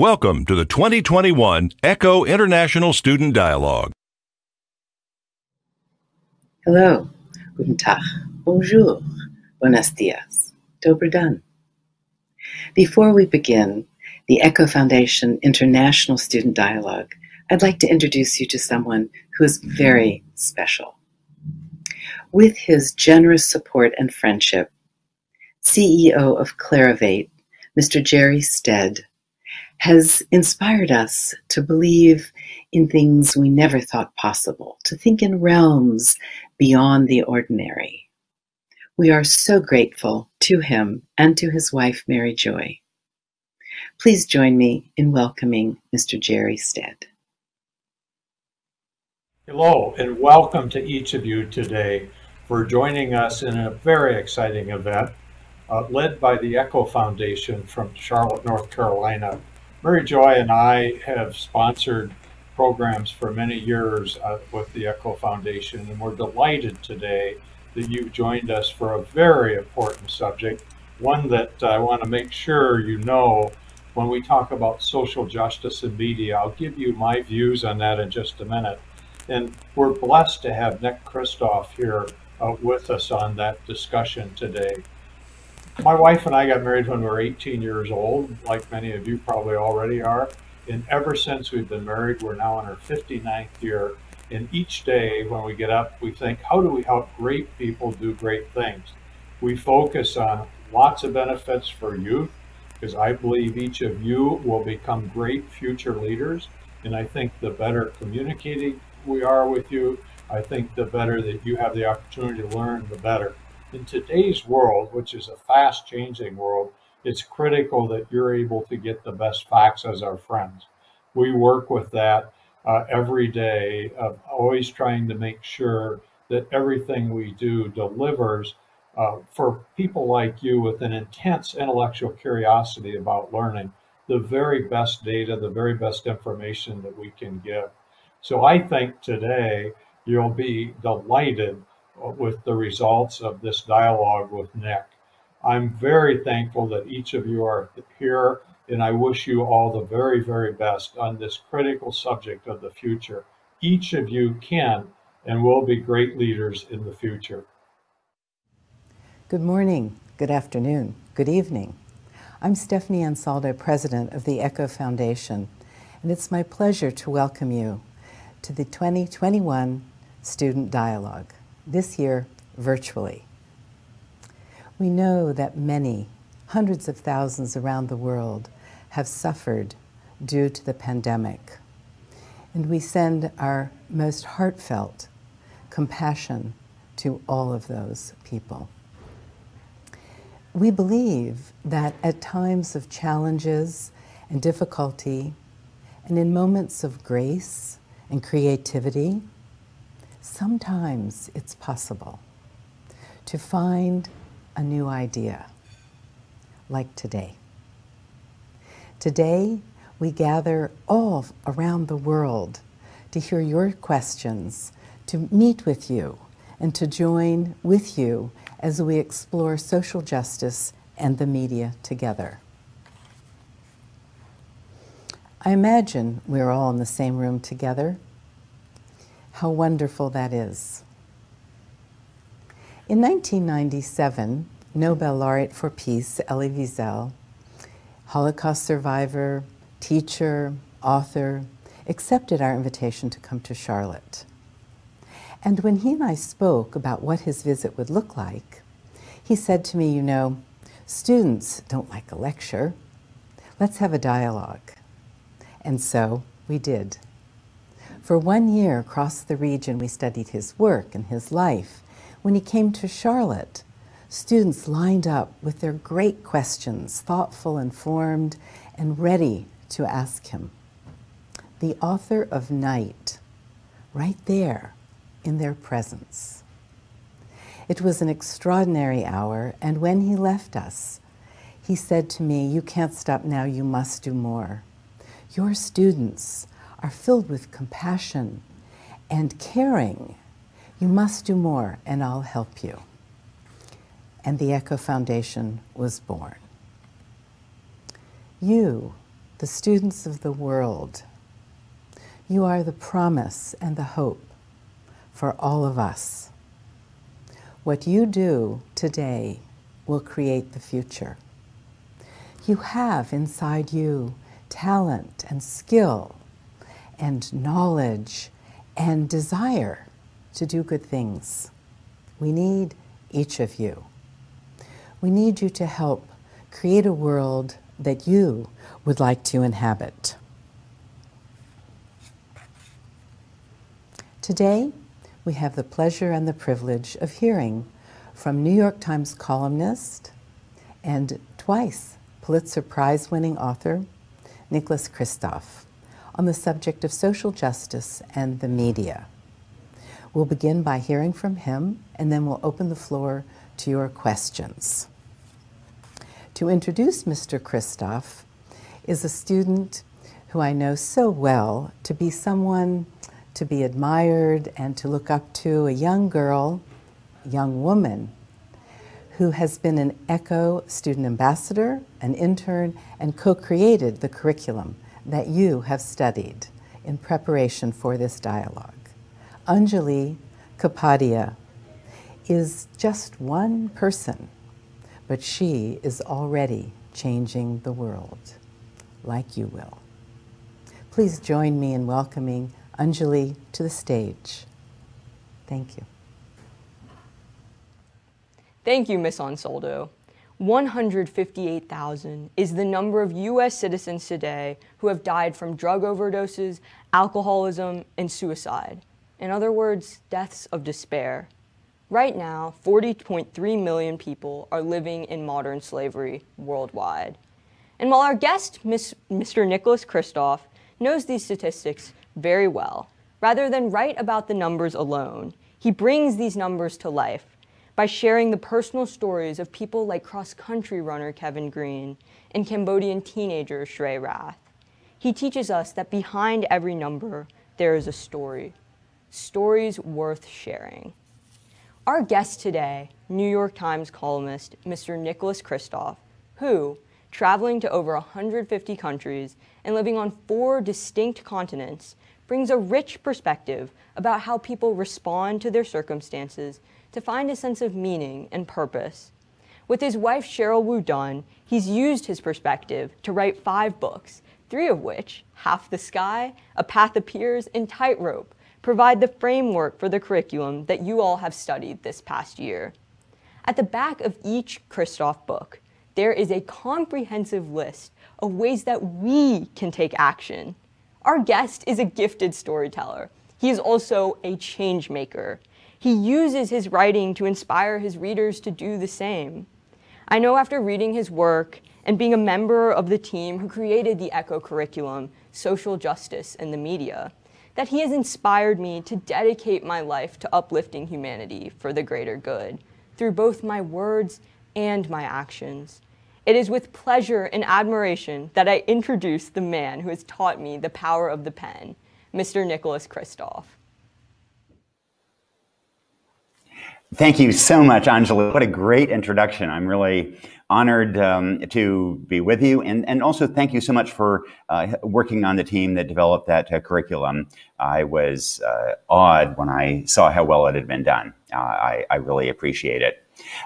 Welcome to the 2021 ECHO International Student Dialogue. Hello, guten Tag, bonjour, buenos dias, dober dan. Before we begin the ECHO Foundation International Student Dialogue, I'd like to introduce you to someone who is very special. With his generous support and friendship, CEO of Clarivate, Mr. Jerry Stead, has inspired us to believe in things we never thought possible, to think in realms beyond the ordinary. We are so grateful to him and to his wife, Mary Joy. Please join me in welcoming Mr. Jerry Stead. Hello, and welcome to each of you today for joining us in a very exciting event led by the ECHO Foundation from Charlotte, North Carolina. Mary Joy and I have sponsored programs for many years with the ECHO Foundation, and we're delighted today that you've joined us for a very important subject, one that I want to make sure you know when we talk about social justice and media. I'll give you my views on that in just a minute. And we're blessed to have Nick Kristof here with us on that discussion today. My wife and I got married when we were 18 years old, like many of you probably already are. And ever since we've been married, we're now in our 59th year. And each day when we get up, we think, how do we help great people do great things? We focus on lots of benefits for youth, because I believe each of you will become great future leaders. And I think the better communicating we are with you, I think the better that you have the opportunity to learn, the better. In today's world, which is a fast changing world, it's critical that you're able to get the best facts as our friends. We work with that every day, of always trying to make sure that everything we do delivers for people like you with an intense intellectual curiosity about learning, the very best data, the very best information that we can give. So I think today you'll be delighted with the results of this dialogue with Nick. I'm very thankful that each of you are here, and I wish you all the very, very best on this critical subject of the future. Each of you can and will be great leaders in the future. Good morning, good afternoon, good evening. I'm Stephanie Ansaldo, president of the ECHO Foundation, and it's my pleasure to welcome you to the 2021 Student Dialogue, this year virtually. We know that many, hundreds of thousands around the world have suffered due to the pandemic, and we send our most heartfelt compassion to all of those people. We believe that at times of challenges and difficulty, and in moments of grace and creativity, sometimes it's possible to find a new idea, like today. Today, we gather all around the world to hear your questions, to meet with you, and to join with you as we explore social justice and the media together. I imagine we're all in the same room together. How wonderful that is. In 1997, Nobel laureate for peace, Elie Wiesel, Holocaust survivor, teacher, author, accepted our invitation to come to Charlotte. And when he and I spoke about what his visit would look like, he said to me, you know, students don't like a lecture. Let's have a dialogue. And so we did. For 1 year across the region, we studied his work and his life. When he came to Charlotte, students lined up with their great questions, thoughtful, informed, and ready to ask him. The author of Night, right there in their presence. It was an extraordinary hour, and when he left us, he said to me, you can't stop now, you must do more. Your students are filled with compassion and caring. You must do more, and I'll help you. And the ECHO Foundation was born. You, the students of the world. You are the promise and the hope for all of us. What you do today will create the future. You have inside you talent and skill and knowledge and desire to do good things. We need each of you. We need you to help create a world that you would like to inhabit. Today, we have the pleasure and the privilege of hearing from New York Times columnist and twice Pulitzer Prize-winning author Nicholas Kristof on the subject of social justice and the media. We'll begin by hearing from him, and then we'll open the floor to your questions. To introduce Mr. Kristof is a student who I know so well to be someone to be admired and to look up to, a young girl, young woman, who has been an ECHO student ambassador, an intern, and co-created the curriculum that you have studied in preparation for this dialogue. Anjali Kapadia is just one person, but she is already changing the world, like you will. Please join me in welcoming Anjali to the stage. Thank you. Thank you, Ms. Ansaldo. 158,000 is the number of U.S. citizens today who have died from drug overdoses, alcoholism, and suicide. In other words, deaths of despair. Right now, 40.3 million people are living in modern slavery worldwide. And while our guest, Mr. Nicholas Kristof, knows these statistics very well, rather than write about the numbers alone, he brings these numbers to life by sharing the personal stories of people like cross-country runner Kevin Green and Cambodian teenager Shrey Rath. He teaches us that behind every number, there is a story. Stories worth sharing. Our guest today, New York Times columnist Mr. Nicholas Kristof, who, traveling to over 150 countries and living on 4 distinct continents, brings a rich perspective about how people respond to their circumstances to find a sense of meaning and purpose. With his wife Sheryl Wu Dunn, he's used his perspective to write 5 books, 3 of which, Half the Sky, A Path Appears, and Tightrope, provide the framework for the curriculum that you all have studied this past year. At the back of each Kristof book, there is a comprehensive list of ways that we can take action. Our guest is a gifted storyteller. He is also a change maker. He uses his writing to inspire his readers to do the same. I know after reading his work and being a member of the team who created the ECHO curriculum, Social Justice and the Media, that he has inspired me to dedicate my life to uplifting humanity for the greater good, through both my words and my actions. It is with pleasure and admiration that I introduce the man who has taught me the power of the pen, Mr. Nicholas Kristof. Thank you so much, Anjali. What a great introduction. I'm really honored to be with you. And also thank you so much for working on the team that developed that curriculum. I was awed when I saw how well it had been done. I really appreciate it.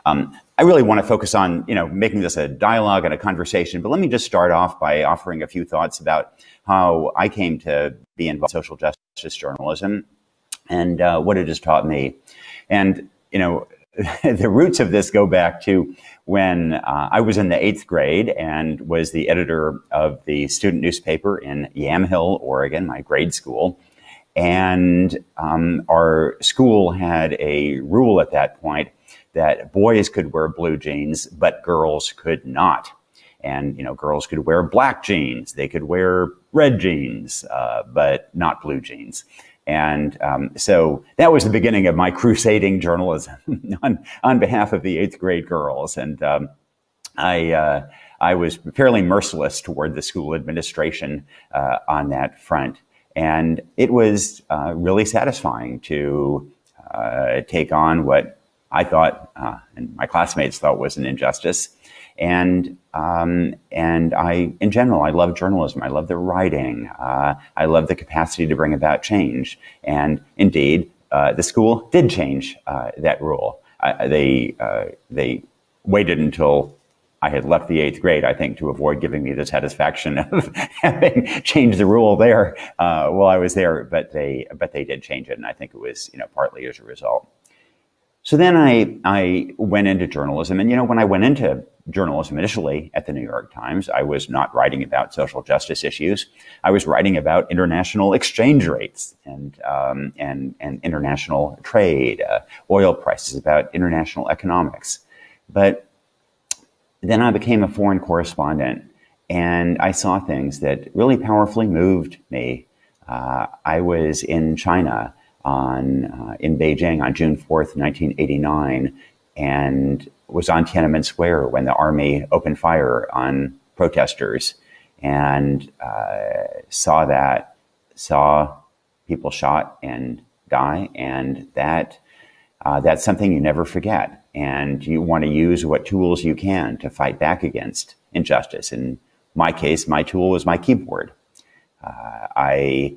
I really want to focus on, making this a dialogue and a conversation, but let me just start off by offering a few thoughts about how I came to be involved in social justice journalism and what it has taught me. And the roots of this go back to when I was in the 8th grade and was the editor of the student newspaper in Yamhill, Oregon, my grade school. And our school had a rule at that point that boys could wear blue jeans, but girls could not. And, girls could wear black jeans. They could wear red jeans, but not blue jeans. And so that was the beginning of my crusading journalism on behalf of the 8th grade girls. And I was fairly merciless toward the school administration on that front. And it was really satisfying to take on what I thought and my classmates thought was an injustice And in general, I love journalism. I love the writing. I love the capacity to bring about change. And indeed, the school did change that rule. They waited until I had left the 8th grade, I think, to avoid giving me the satisfaction of having changed the rule there while I was there. But they did change it, and I think it was, partly as a result. So then I went into journalism, and when I went into journalism initially at the New York Times, I was not writing about social justice issues. I was writing about international exchange rates and international trade, oil prices, about international economics. But then I became a foreign correspondent, and I saw things that really powerfully moved me. I was in China in Beijing on June 4th, 1989, and was on Tiananmen Square when the army opened fire on protesters, and saw people shot and die, and that's something you never forget. And you want to use what tools you can to fight back against injustice. In my case, my tool was my keyboard. I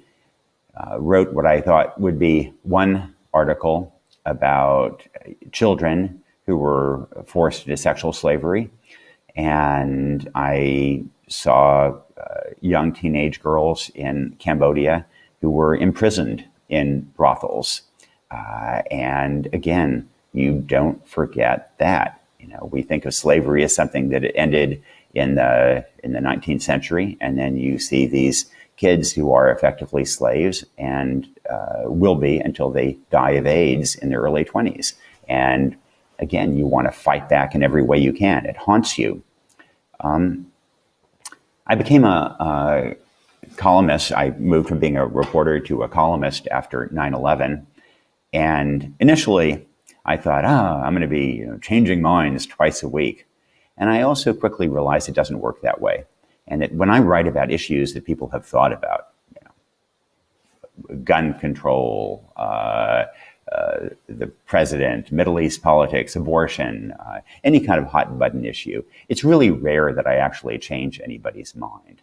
wrote what I thought would be one article about children who were forced into sexual slavery. And I saw young teenage girls in Cambodia who were imprisoned in brothels. And again, you don't forget that. We think of slavery as something that ended in the 19th century, and then you see these kids who are effectively slaves and will be until they die of AIDS in their early 20s. And again, you want to fight back in every way you can. It haunts you. I became a columnist. I moved from being a reporter to a columnist after 9/11. And initially, I thought, I'm going to be changing minds twice a week. And I also quickly realized it doesn't work that way. And that when I write about issues that people have thought about, gun control, the president, Middle East politics, abortion, any kind of hot button issue, it's really rare that I actually change anybody's mind.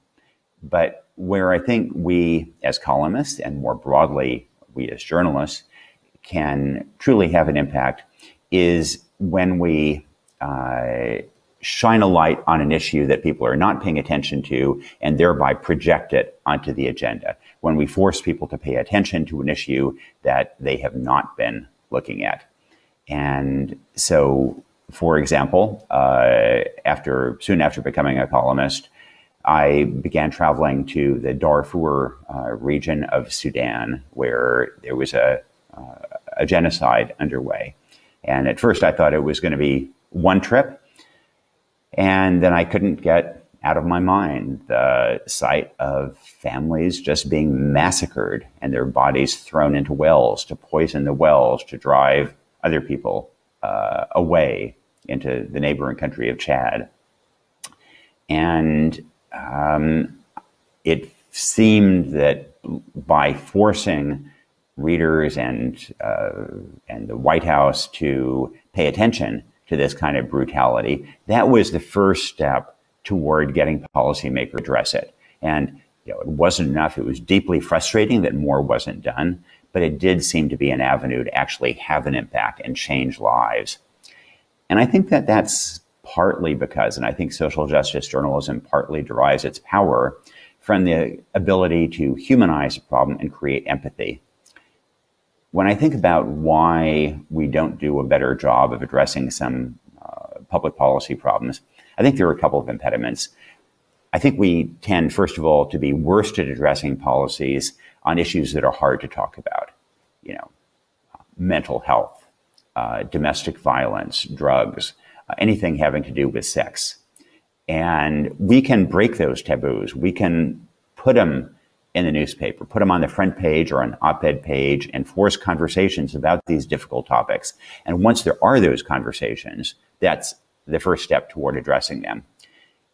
But where I think we as columnists, and more broadly, we as journalists, can truly have an impact is when we shine a light on an issue that people are not paying attention to and thereby project it onto the agenda. When we force people to pay attention to an issue that they have not been looking at. And so, for example, soon after becoming a columnist, I began traveling to the Darfur region of Sudan, where there was a genocide underway. And at first I thought it was going to be one trip. And then I couldn't get out of my mind the sight of families just being massacred and their bodies thrown into wells to poison the wells to drive other people away into the neighboring country of Chad. And it seemed that by forcing readers and the White House to pay attention to this kind of brutality, that was the first step toward getting policymakers to address it. And it wasn't enough. It was deeply frustrating that more wasn't done, but it did seem to be an avenue to actually have an impact and change lives. And I think that that's partly because, and I think social justice journalism partly derives its power from the ability to humanize a problem and create empathy. When I think about why we don't do a better job of addressing some public policy problems, I think there are a couple of impediments. I think we tend, first of all, to be worst at addressing policies on issues that are hard to talk about. Mental health, domestic violence, drugs, anything having to do with sex. And we can break those taboos. We can put them in the newspaper, put them on the front page or an op-ed page and force conversations about these difficult topics. And once there are those conversations, that's the first step toward addressing them.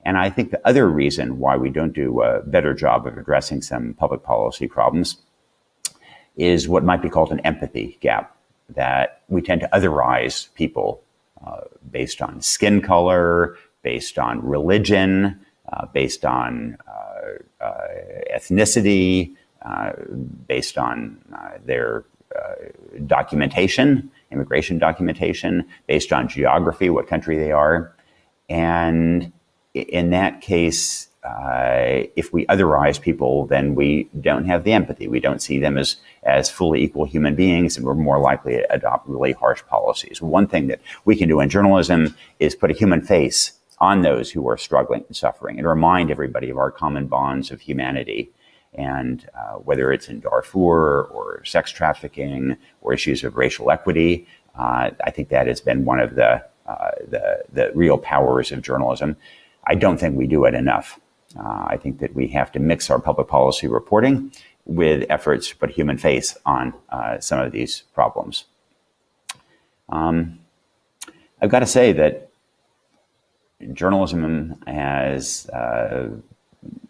And I think the other reason why we don't do a better job of addressing some public policy problems is what might be called an empathy gap, that we tend to otherize people based on skin color, based on religion, based on ethnicity, based on their documentation, immigration documentation, based on geography, what country they are. And in that case, if we otherize people, then we don't have the empathy. We don't see them as fully equal human beings, and we're more likely to adopt really harsh policies. One thing that we can do in journalism is put a human face on those who are struggling and suffering, and remind everybody of our common bonds of humanity. And whether it's in Darfur or sex trafficking or issues of racial equity, I think that has been one of the real powers of journalism. I don't think we do it enough. I think that we have to mix our public policy reporting with efforts to put a human face on some of these problems. I've got to say that journalism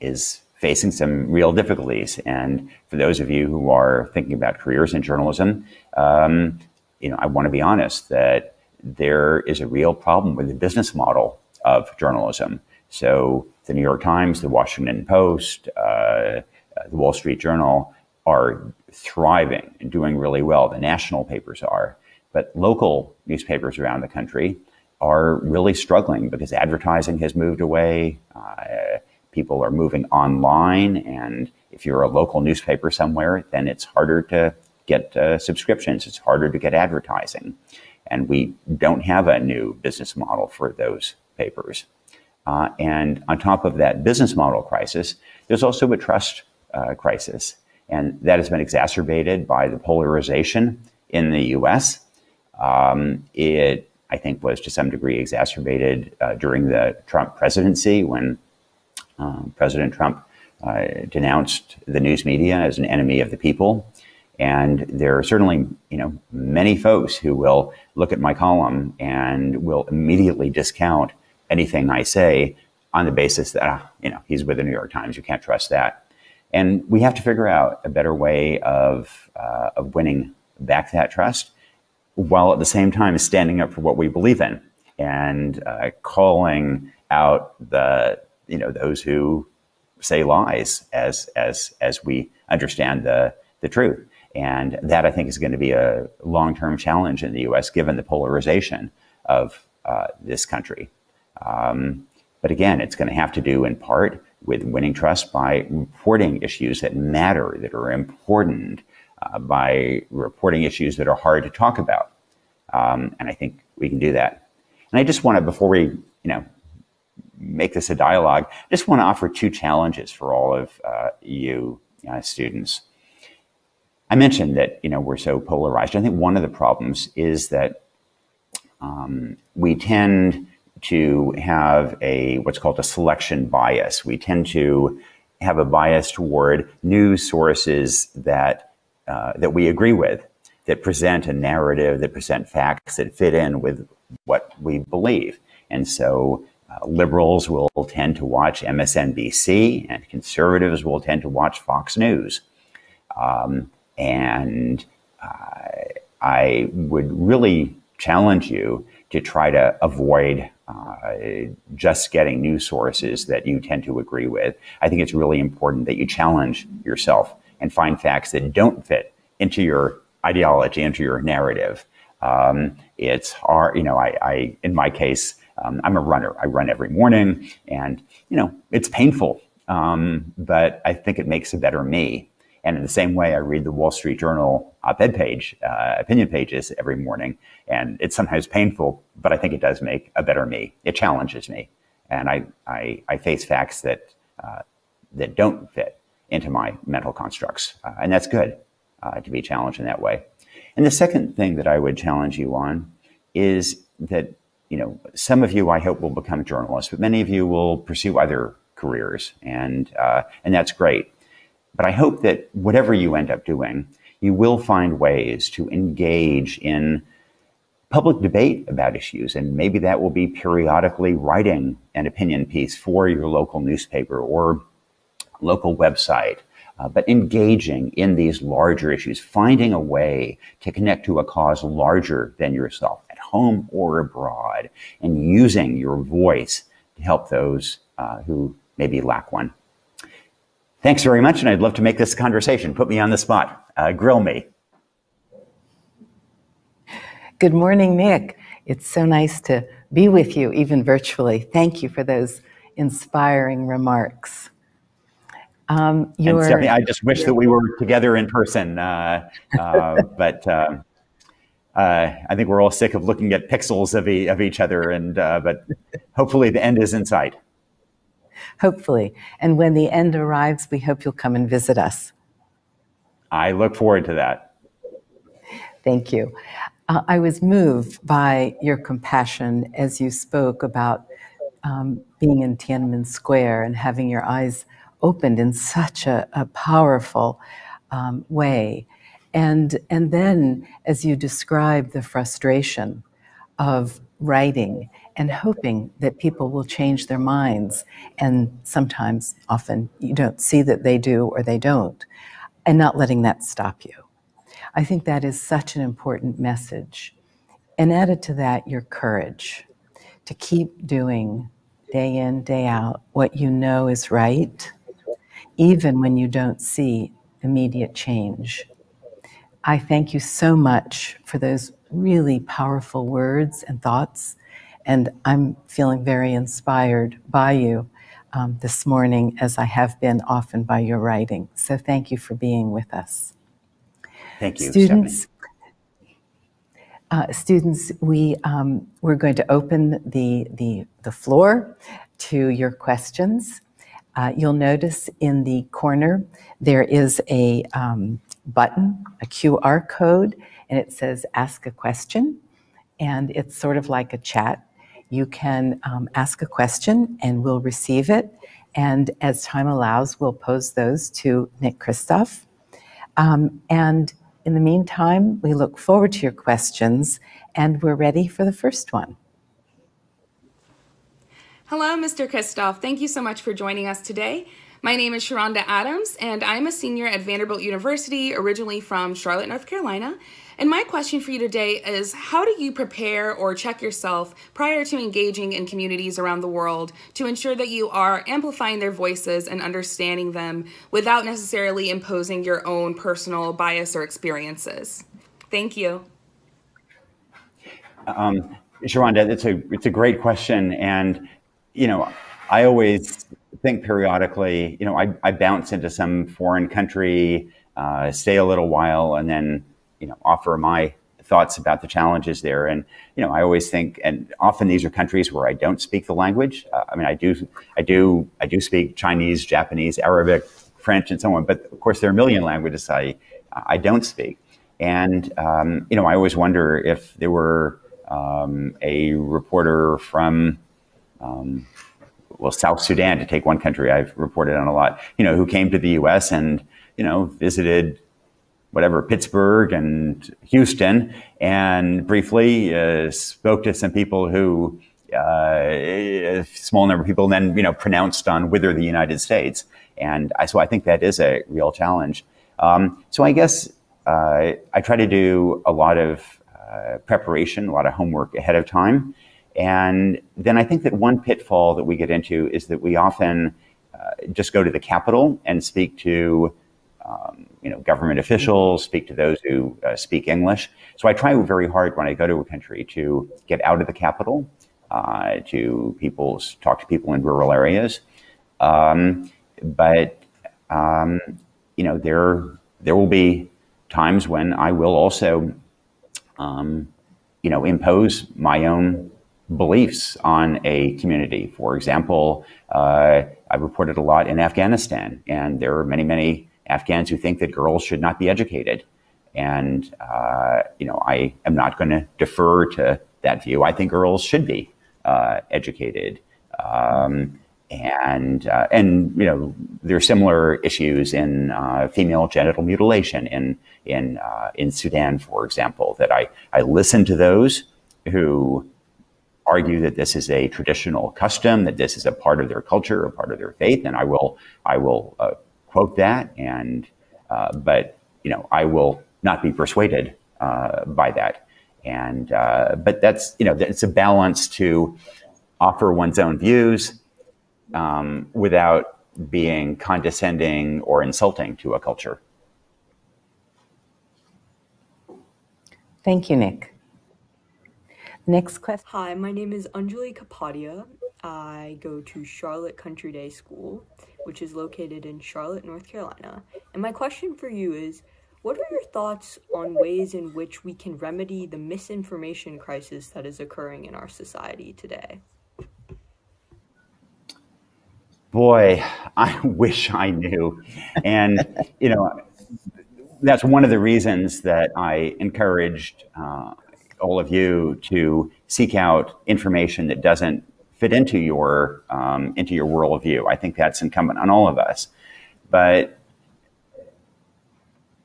is facing some real difficulties. And for those of you who are thinking about careers in journalism, I want to be honest that there is a real problem with the business model of journalism. So the New York Times, the Washington Post, the Wall Street Journal are thriving and doing really well. The national papers are. But local newspapers around the country are really struggling because advertising has moved away. People are moving online. And if you're a local newspaper somewhere, then it's harder to get subscriptions. It's harder to get advertising. And we don't have a new business model for those papers. And on top of that business model crisis, there's also a trust crisis. And that has been exacerbated by the polarization in the US. It, I think, was to some degree exacerbated during the Trump presidency when President Trump denounced the news media as an enemy of the people. And there are certainly, many folks who will look at my column and will immediately discount anything I say on the basis that, he's with the New York Times. You can't trust that. And we have to figure out a better way of winning back that trust, while at the same time standing up for what we believe in and calling out those who say lies as we understand the truth. And that, I think, is going to be a long-term challenge in the U.S., given the polarization of this country. But again, it's going to have to do in part with winning trust by reporting issues that matter, that are important, by reporting issues that are hard to talk about. And I think we can do that. And I just want to, before we, make this a dialogue, I just want to offer two challenges for all of you students. I mentioned that, we're so polarized. I think one of the problems is that we tend to have what's called a selection bias. We tend to have a bias toward news sources that we agree with, that present a narrative, that present facts that fit in with what we believe. And so liberals will tend to watch MSNBC, and conservatives will tend to watch Fox News. And I would really challenge you to try to avoid just getting news sources that you tend to agree with. I think it's really important that you challenge yourself and find facts that don't fit into your ideology, into your narrative. It's hard, in my case, I'm a runner. I run every morning, and, it's painful, but I think it makes a better me. And in the same way, I read the Wall Street Journal op-ed page, opinion pages every morning, and it's sometimes painful, but I think it does make a better me. It challenges me, and I face facts that don't fit into my mental constructs, and that's good to be challenged in that way. And the second thing that I would challenge you on is that, some of you, I hope, will become journalists, but many of you will pursue other careers, and that's great. But I hope that whatever you end up doing, you will find ways to engage in public debate about issues. And maybe that will be periodically writing an opinion piece for your local newspaper or local website, but engaging in these larger issues, finding a way to connect to a cause larger than yourself, at home or abroad, and using your voice help those who maybe lack one. Thanks very much, and I'd love to make this a conversation. Put me on the spot. Grill me. Good morning, Nick. It's so nice to be with you, even virtually. Thank you for those inspiring remarks. And Stephanie, I just wish that we were together in person, but I think we're all sick of looking at pixels of each other, and but hopefully the end is in sight. Hopefully. And when the end arrives, we hope you'll come and visit us. I look forward to that. Thank you. I was moved by your compassion as you spoke about being in Tiananmen Square and having your eyes opened in such a powerful way. And then as you described the frustration of writing and hoping that people will change their minds, and sometimes, often, you don't see that they do or they don't, and not letting that stop you. I think that is such an important message. And added to that, your courage to keep doing day in, day out what you know is right, even when you don't see immediate change. I thank you so much for those really powerful words and thoughts, and I'm feeling very inspired by you this morning, as I have been often by your writing. So thank you for being with us. Thank you, students. Students, we're going to open the floor to your questions. You'll notice in the corner there is a button, a QR code, and it says "Ask a Question," and it's sort of like a chat. You can ask a question, and we'll receive it. And as time allows, we'll pose those to Nick Kristof. And in the meantime, we look forward to your questions, and we're ready for the first one. Hello, Mr. Kristof. Thank you so much for joining us today. My name is Sharonda Adams, and I'm a senior at Vanderbilt University, originally from Charlotte, North Carolina. And my question for you today is, how do you prepare or check yourself prior to engaging in communities around the world to ensure that you are amplifying their voices and understanding them without necessarily imposing your own personal bias or experiences? Thank you. Sharonda, it's a great question. And, you know, I always think periodically, you know, I bounce into some foreign country, stay a little while, and then, you know, offer my thoughts about the challenges there. And, you know, I always think, and often these are countries where I don't speak the language. I mean, I do speak Chinese, Japanese, Arabic, French, and so on. But of course, there are a million languages I don't speak. And, you know, I always wonder if there were a reporter from, well, South Sudan, to take one country I've reported on a lot, you know, who came to the US and, you know, visited whatever, Pittsburgh and Houston, and briefly spoke to some people who, a small number of people, then, you know, pronounced on whither the United States. And so I think that is a real challenge. So I guess I try to do a lot of preparation, a lot of homework ahead of time. And then I think that one pitfall that we get into is that we often just go to the Capitol and speak to you know, government officials, speak to those who speak English. So I try very hard when I go to a country to get out of the Capitol, talk to people in rural areas. But you know, there will be times when I will also, you know, impose my own beliefs on a community. For example, I reported a lot in Afghanistan, and there are many Afghans who think that girls should not be educated. And, you know, I am not going to defer to that view. I think girls should be educated. And you know, there are similar issues in female genital mutilation in Sudan, for example, that I listen to those who argue that this is a traditional custom, that this is a part of their culture, a part of their faith, and I will quote that, and but you know, I will not be persuaded by that. And but that's, you know, it's a balance to offer one's own views without being condescending or insulting to a culture. Thank you, Nick. Next question. Hi, my name is Anjali Kapadia. I go to Charlotte Country Day School, which is located in Charlotte, North Carolina. And my question for you is, what are your thoughts on ways in which we can remedy the misinformation crisis that is occurring in our society today? Boy, I wish I knew. And, you know, that's one of the reasons that I encouraged all of you to seek out information that doesn't fit into your worldview. I think that's incumbent on all of us. But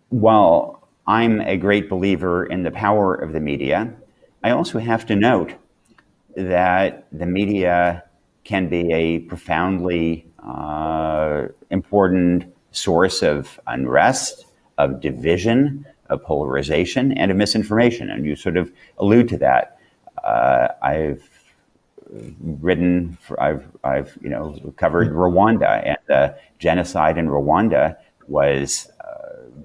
while I'm a great believer in the power of the media, I also have to note that the media can be a profoundly important source of unrest, of division, of polarization, and of misinformation. And you sort of allude to that. I've covered Rwanda, and the genocide in Rwanda was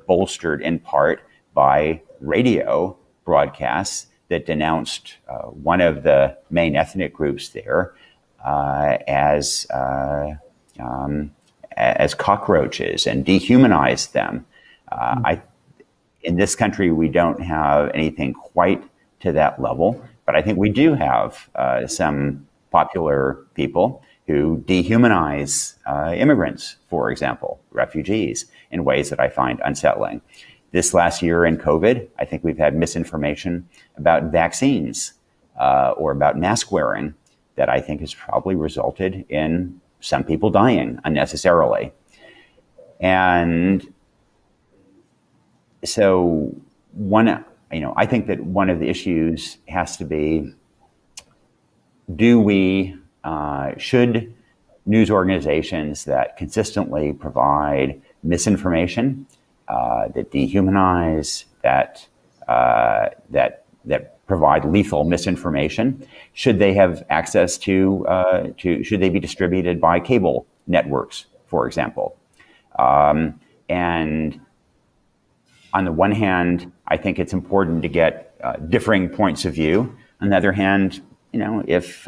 bolstered in part by radio broadcasts that denounced one of the main ethnic groups there as cockroaches and dehumanized them. In this country, we don't have anything quite to that level, but I think we do have some popular people who dehumanize immigrants, for example, refugees, in ways that I find unsettling. This last year in COVID, I think we've had misinformation about vaccines or about mask wearing that I think has probably resulted in some people dying unnecessarily. And so I think that one of the issues has to be, should news organizations that consistently provide misinformation, that dehumanize, that provide lethal misinformation, should they have access to should they be distributed by cable networks, for example? And on the one hand, I think it's important to get differing points of view. On the other hand, if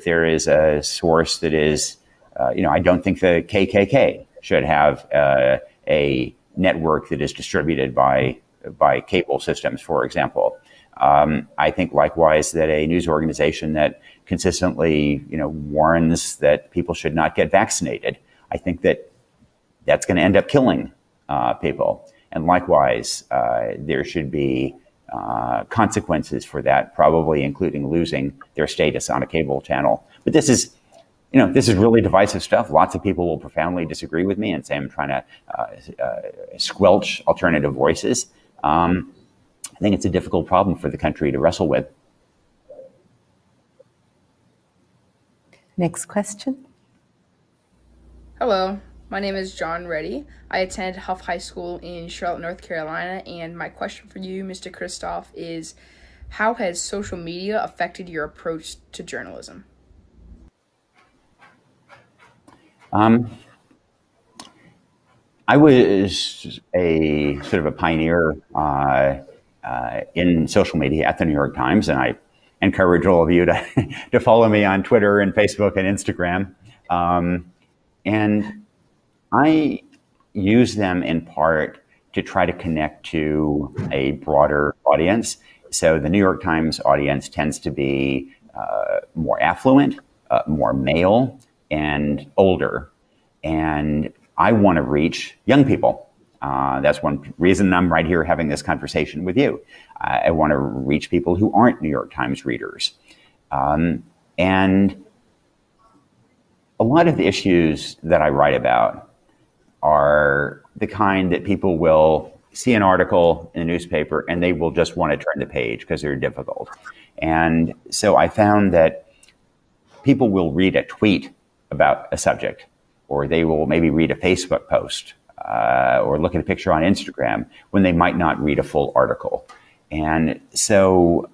there is a source that is, I don't think the KKK should have a network that is distributed by cable systems, for example. I think likewise that a news organization that consistently, warns that people should not get vaccinated, I think that that's going to end up killing people. And likewise, there should be consequences for that, probably including losing their status on a cable channel. But this is really divisive stuff. Lots of people will profoundly disagree with me and say I'm trying to squelch alternative voices. I think it's a difficult problem for the country to wrestle with. Next question. Hello, my name is John Reddy. I attend Huff High School in Charlotte, North Carolina, and my question for you, Mr. Kristof, is how has social media affected your approach to journalism? I was a sort of a pioneer in social media at the New York Times, and I encourage all of you to follow me on Twitter and Facebook and Instagram. And I use them in part to try to connect to a broader audience. So the New York Times audience tends to be more affluent, more male, and older. And I want to reach young people. That's one reason I'm right here having this conversation with you. I want to reach people who aren't New York Times readers. And a lot of the issues that I write about are the kind that people will see an article in a newspaper and they will just want to turn the page because they're difficult. And so I found that people will read a tweet about a subject, or they will maybe read a Facebook post or look at a picture on Instagram when they might not read a full article. And so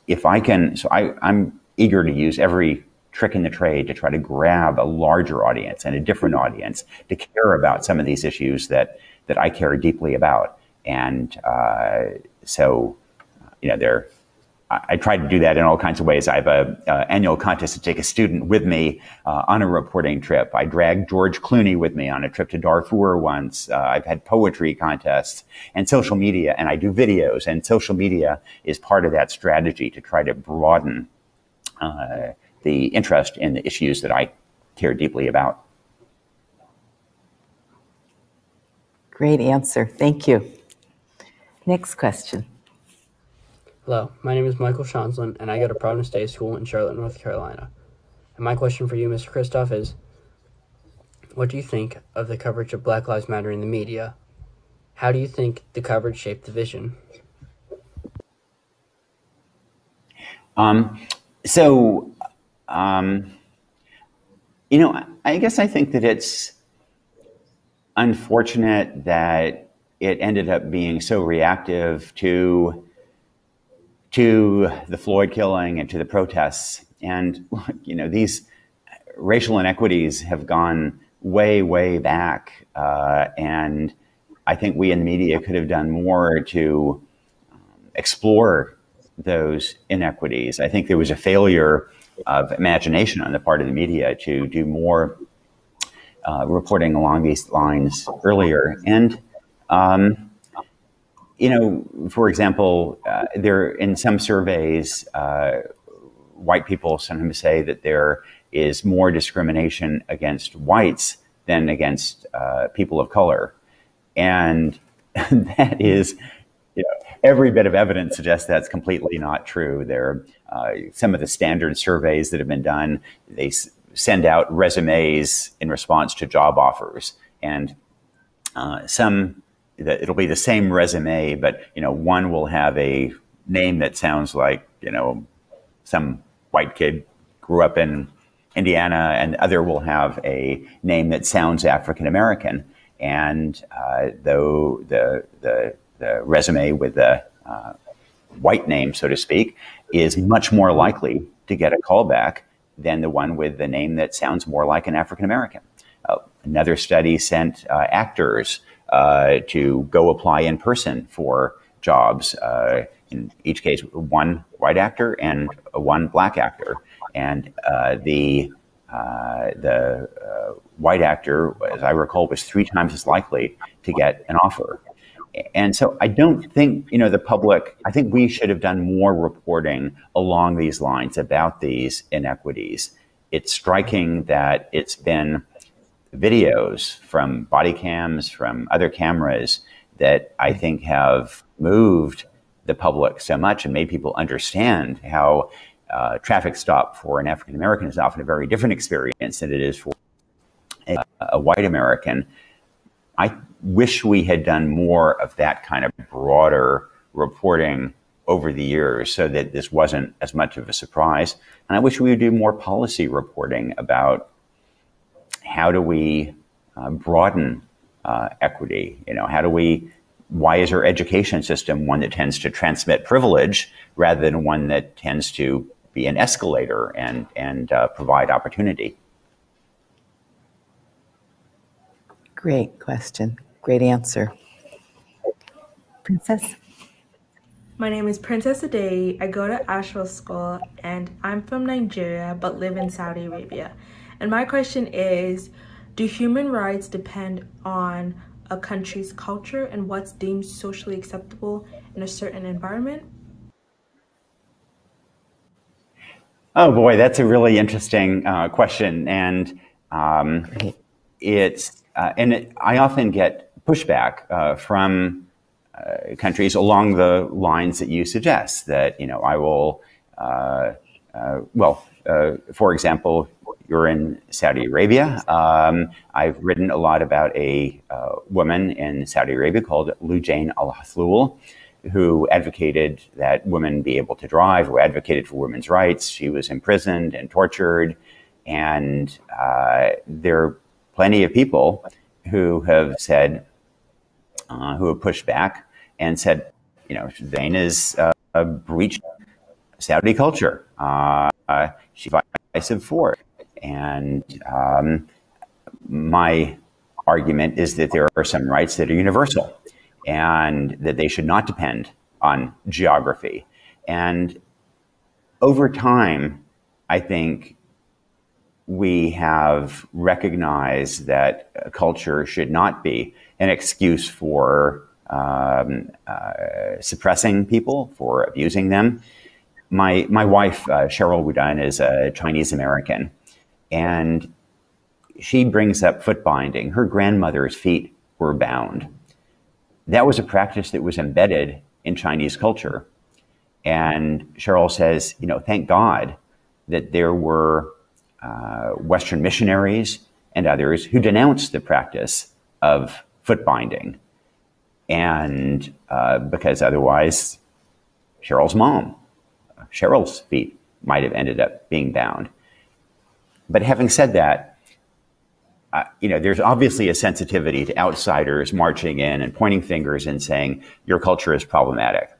if I can, so I'm eager to use every trick in the trade to try to grab a larger audience and a different audience to care about some of these issues that I care deeply about. And so, I try to do that in all kinds of ways. I have an annual contest to take a student with me on a reporting trip. I dragged George Clooney with me on a trip to Darfur once. I've had poetry contests and social media, and I do videos. And social media is part of that strategy to try to broaden the interest in the issues that I care deeply about. Great answer. Thank you. Next question. Hello, my name is Michael Shonslin, and I go to Providence Day School in Charlotte, North Carolina. And my question for you, Mr. Kristof, is, what do you think of the coverage of Black Lives Matter in the media? How do you think the coverage shaped the vision? I guess I think that it's unfortunate that it ended up being so reactive to the Floyd killing and to the protests. And, these racial inequities have gone way, way back. And I think we in the media could have done more to explore those inequities. I think there was a failure of imagination on the part of the media to do more reporting along these lines earlier. And, for example, there in some surveys, white people sometimes say that there is more discrimination against whites than against people of color. And that is, every bit of evidence suggests that's completely not true. There are some of the standard surveys that have been done. They send out resumes in response to job offers, and it'll be the same resume, but one will have a name that sounds like some white kid grew up in Indiana, and the other will have a name that sounds African American. And though the resume with the white name, so to speak, is much more likely to get a callback than the one with the name that sounds more like an African American. Another study sent actors to go apply in person for jobs. In each case, one white actor and one black actor, and the white actor, as I recall, was 3 times as likely to get an offer. And so I don't think, the public, I think we should have done more reporting along these lines about these inequities. It's striking that it's been videos from body cams, from other cameras that I think have moved the public so much and made people understand how traffic stop for an African American is often a very different experience than it is for a white American. I wish we had done more of that kind of broader reporting over the years so that this wasn't as much of a surprise. And I wish we would do more policy reporting about how do we broaden equity? Why is our education system one that tends to transmit privilege rather than one that tends to be an escalator and provide opportunity? Great question. Great answer. Princess? My name is Princess Adeyi. I go to Asheville School, and I'm from Nigeria but live in Saudi Arabia. And my question is, do human rights depend on a country's culture and what's deemed socially acceptable in a certain environment? Oh boy, that's a really interesting question. And I often get pushback from countries along the lines that you suggest, that, I will, for example, you're in Saudi Arabia. I've written a lot about a woman in Saudi Arabia called Loujain Al-Hathloul, who advocated that women be able to drive, who advocated for women's rights. She was imprisoned and tortured. And there are plenty of people who have said, who have pushed back and said, Loujain is breached Saudi culture. She's divisive for it. And my argument is that there are some rights that are universal and that they should not depend on geography. And over time, I think we have recognized that culture should not be an excuse for suppressing people, for abusing them. My wife, Cheryl Wudun, is a Chinese American, and she brings up foot binding. Her grandmother's feet were bound. That was a practice that was embedded in Chinese culture. And Cheryl says, you know, thank God that there were Western missionaries and others who denounced the practice of foot binding. And because otherwise, Cheryl's feet might have ended up being bound. But having said that, you know, there's obviously a sensitivity to outsiders marching in and pointing fingers and saying, your culture is problematic.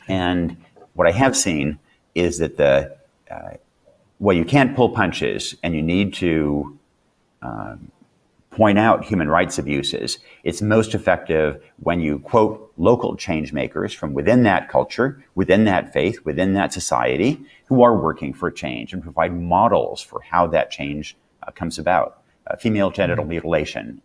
And what I have seen is that well, you can't pull punches and you need to point out human rights abuses. It's most effective when you quote local change makers from within that culture, within that faith, within that society, who are working for change and provide models for how that change comes about. Female genital mutilation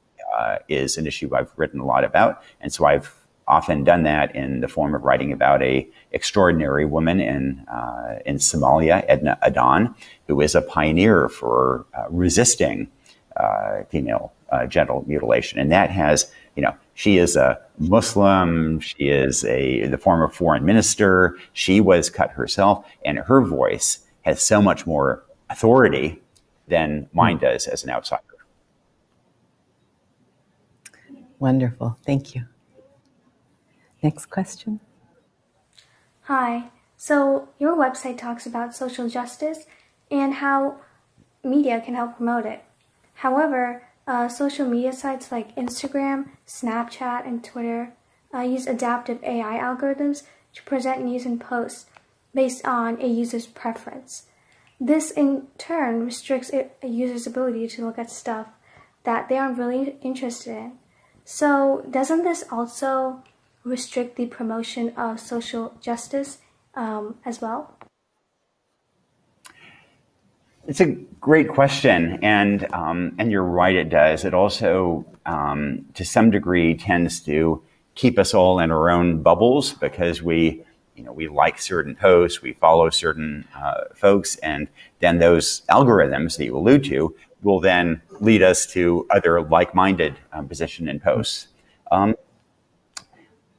is an issue I've written a lot about, and so I've often done that in the form of writing about a extraordinary woman in Somalia, Edna Adan, who is a pioneer for resisting female genital mutilation. And that has, you know, she is a Muslim, she is the former foreign minister, she was cut herself, and her voice has so much more authority than mine does as an outsider. Wonderful. Thank you. Next question. Hi. So your website talks about social justice and how media can help promote it. However, social media sites like Instagram, Snapchat, and Twitter use adaptive AI algorithms to present news and posts based on a user's preference. This in turn restricts a user's ability to look at stuff that they aren't really interested in. So doesn't this also restrict the promotion of social justice as well? It's a great question, and you're right, it does. It also, to some degree, tends to keep us all in our own bubbles because we like certain posts, we follow certain folks, and then those algorithms that you allude to will then lead us to other like-minded position and posts.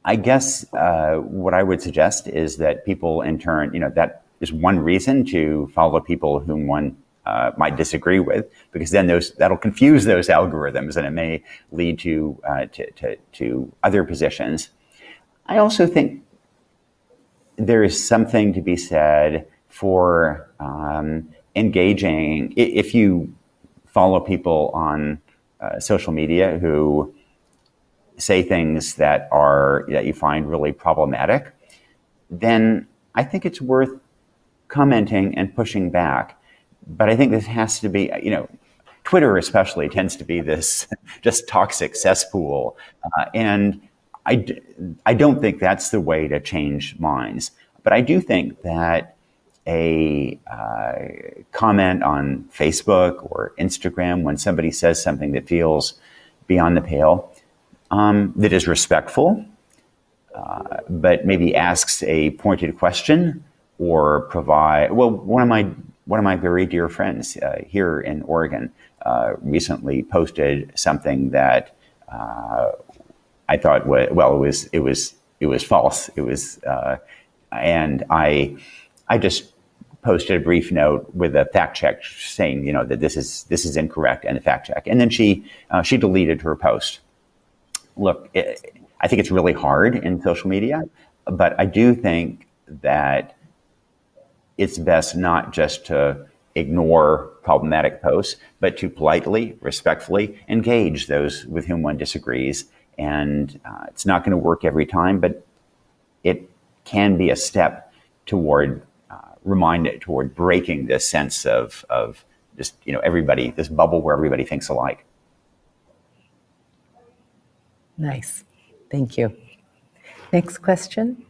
I guess what I would suggest is that people in turn, that is one reason to follow people whom one might disagree with, because then that'll confuse those algorithms and it may lead to other positions. I also think there is something to be said for engaging. If you follow people on social media who say things that you find really problematic, then I think it's worth commenting and pushing back. But I think this has to be, Twitter especially tends to be this just toxic cesspool. And I don't think that's the way to change minds. But I do think that a comment on Facebook or Instagram when somebody says something that feels beyond the pale, that is respectful, but maybe asks a pointed question or provide. Well, one of my very dear friends here in Oregon recently posted something that I thought it was false. It was, and I just posted a brief note with a fact check saying, that this is incorrect and a fact check, and then she deleted her post. Look, I think it's really hard in social media, but I do think that it's best not just to ignore problematic posts, but to politely, respectfully engage those with whom one disagrees. And it's not going to work every time, but it can be a step toward toward breaking this sense of just, everybody, this bubble where everybody thinks alike. Nice. Thank you. Next question.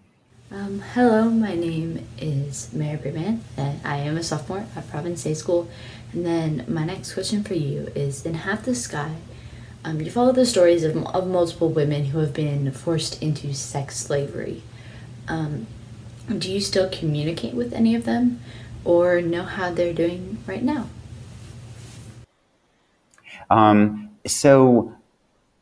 Hello, my name is Mary Brickman, and I am a sophomore at Providence Day School. And then my next question for you is, in Half the Sky, you follow the stories of multiple women who have been forced into sex slavery. Do you still communicate with any of them, or know how they're doing right now? So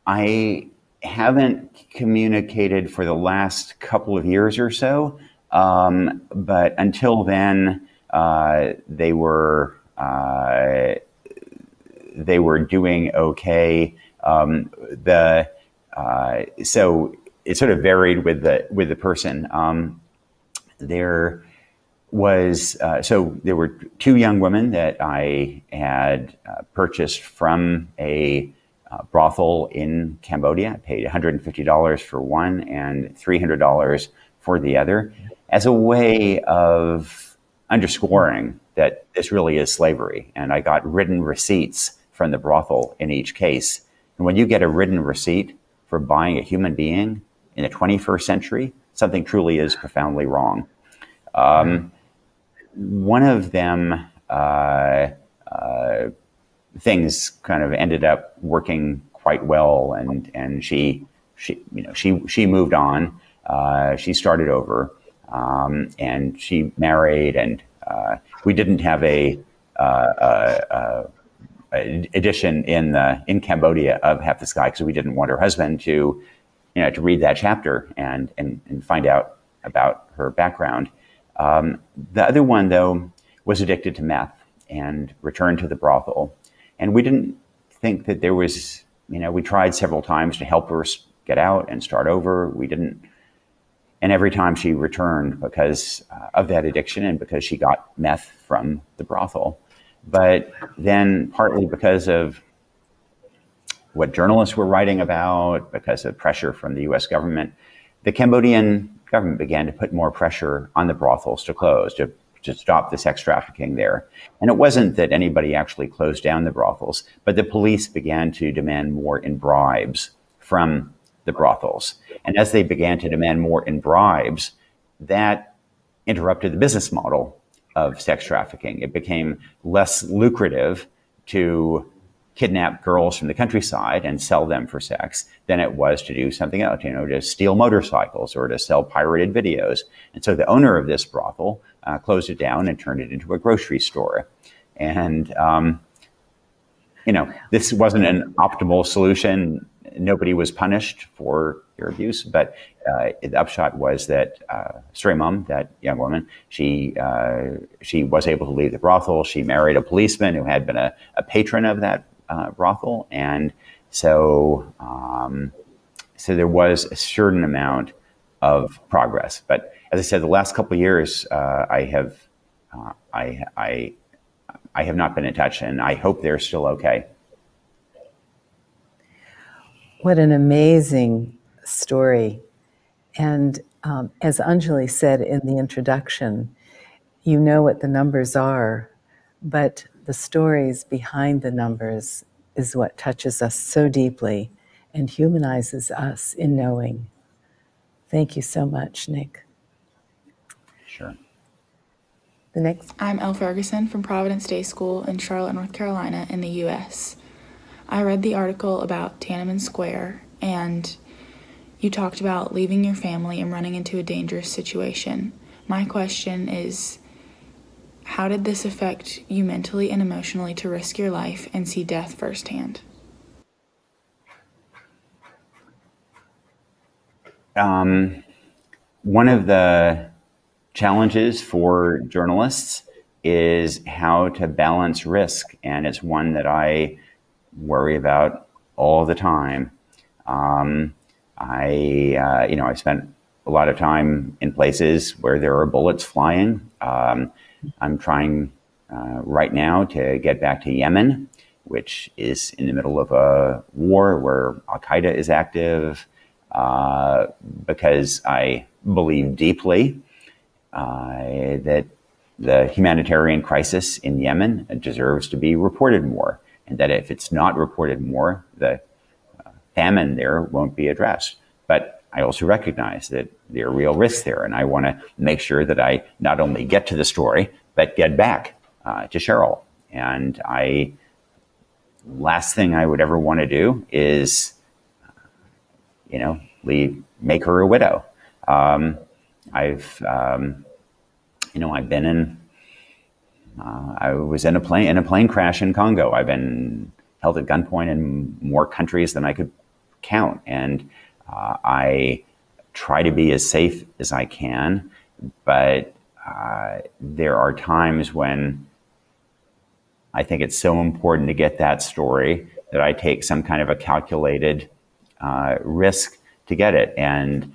I haven't communicated for the last couple of years or so, but until then, they were doing okay. So it sort of varied with the person. There were two young women that I had purchased from a brothel in Cambodia. I paid $150 for one and $300 for the other, as a way of underscoring that this really is slavery. And I got written receipts from the brothel in each case. And when you get a written receipt for buying a human being in the 21st century, something truly is profoundly wrong. One of them, things kind of ended up working quite well, and she moved on. She started over, and she married, and we didn't have a edition in Cambodia of Half the Sky because we didn't want her husband to read that chapter and find out about her background. The other one, though, was addicted to meth and returned to the brothel. And we didn't think that there was, we tried several times to help her get out and start over. We didn't. And every time she returned because of that addiction and because she got meth from the brothel. But then partly because of what journalists were writing about, because of pressure from the US government, the Cambodian government began to put more pressure on the brothels to close, to stop the sex trafficking there. And it wasn't that anybody actually closed down the brothels, but the police began to demand more in bribes from the brothels. And as they began to demand more in bribes, that interrupted the business model of sex trafficking. It became less lucrative to kidnap girls from the countryside and sell them for sex than it was to do something else, to steal motorcycles or to sell pirated videos. And so the owner of this brothel closed it down and turned it into a grocery store. And, this wasn't an optimal solution. Nobody was punished for their abuse, but the upshot was that Sri Mom, that young woman, she was able to leave the brothel. She married a policeman who had been a patron of that brothel, and so there was a certain amount of progress. But as I said, the last couple of years, I have not been in touch, and I hope they're still okay. What an amazing story. And as Anjali said in the introduction, you know what the numbers are, but the stories behind the numbers is what touches us so deeply and humanizes us in knowing. Thank you so much, Nick. Sure. The next. I'm Elle Ferguson from Providence Day School in Charlotte, North Carolina in the U.S. I read the article about Tiananmen Square, and you talked about leaving your family and running into a dangerous situation. My question is, how did this affect you mentally and emotionally to risk your life and see death firsthand? One of the challenges for journalists is how to balance risk, and it's one that I worry about all the time. I spent a lot of time in places where there are bullets flying. I'm trying right now to get back to Yemen, which is in the middle of a war where Al-Qaeda is active. because I believe deeply that the humanitarian crisis in Yemen deserves to be reported more, and that if it's not reported more, the famine there won't be addressed. But I also recognize that there are real risks there, and I want to make sure that I not only get to the story, but get back to Cheryl. And last thing I would ever want to do is, make her a widow. I've been in, I was in a plane crash in Congo. I've been held at gunpoint in more countries than I could count. And I try to be as safe as I can, but there are times when I think it's so important to get that story that I take some kind of a calculated risk to get it. And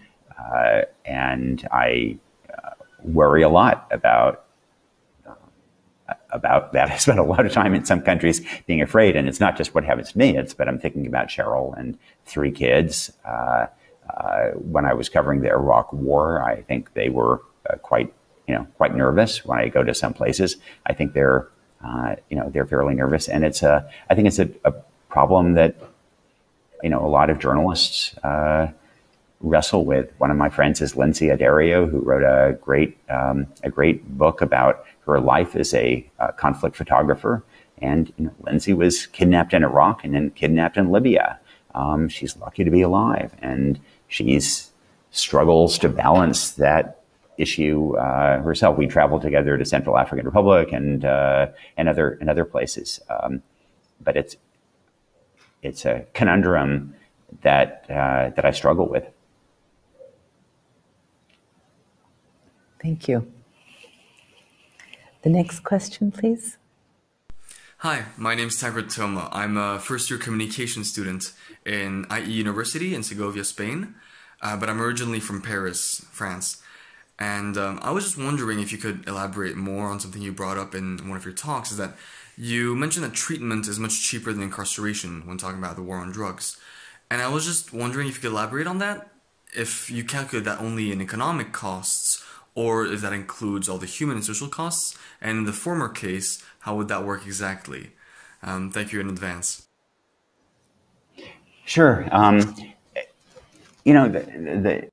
I worry a lot about that. I spent a lot of time in some countries being afraid, and it's not just what happens to me, but I'm thinking about Cheryl and 3 kids. When I was covering the Iraq War, I think they were quite nervous. When I go to some places, I think they're fairly nervous. And I think it's a problem that, a lot of journalists wrestle with. One of my friends is Lindsay Addario, who wrote a great book about her life as a conflict photographer. And Lindsay was kidnapped in Iraq and then kidnapped in Libya. She's lucky to be alive, and she struggles to balance that issue herself. We traveled together to Central African Republic and other places. But it's a conundrum that I struggle with. Thank you. The next question, please. Hi, my name is Tancred Toma. I'm a first-year communication student in IE University in Segovia, Spain, but I'm originally from Paris, France. And I was just wondering if you could elaborate more on something you brought up in one of your talks, is that you mentioned that treatment is much cheaper than incarceration when talking about the war on drugs. And I was just wondering if you could elaborate on that, if you calculate that only in economic costs, or if that includes all the human and social costs, and in the former case, how would that work exactly? Thank you in advance. Sure. The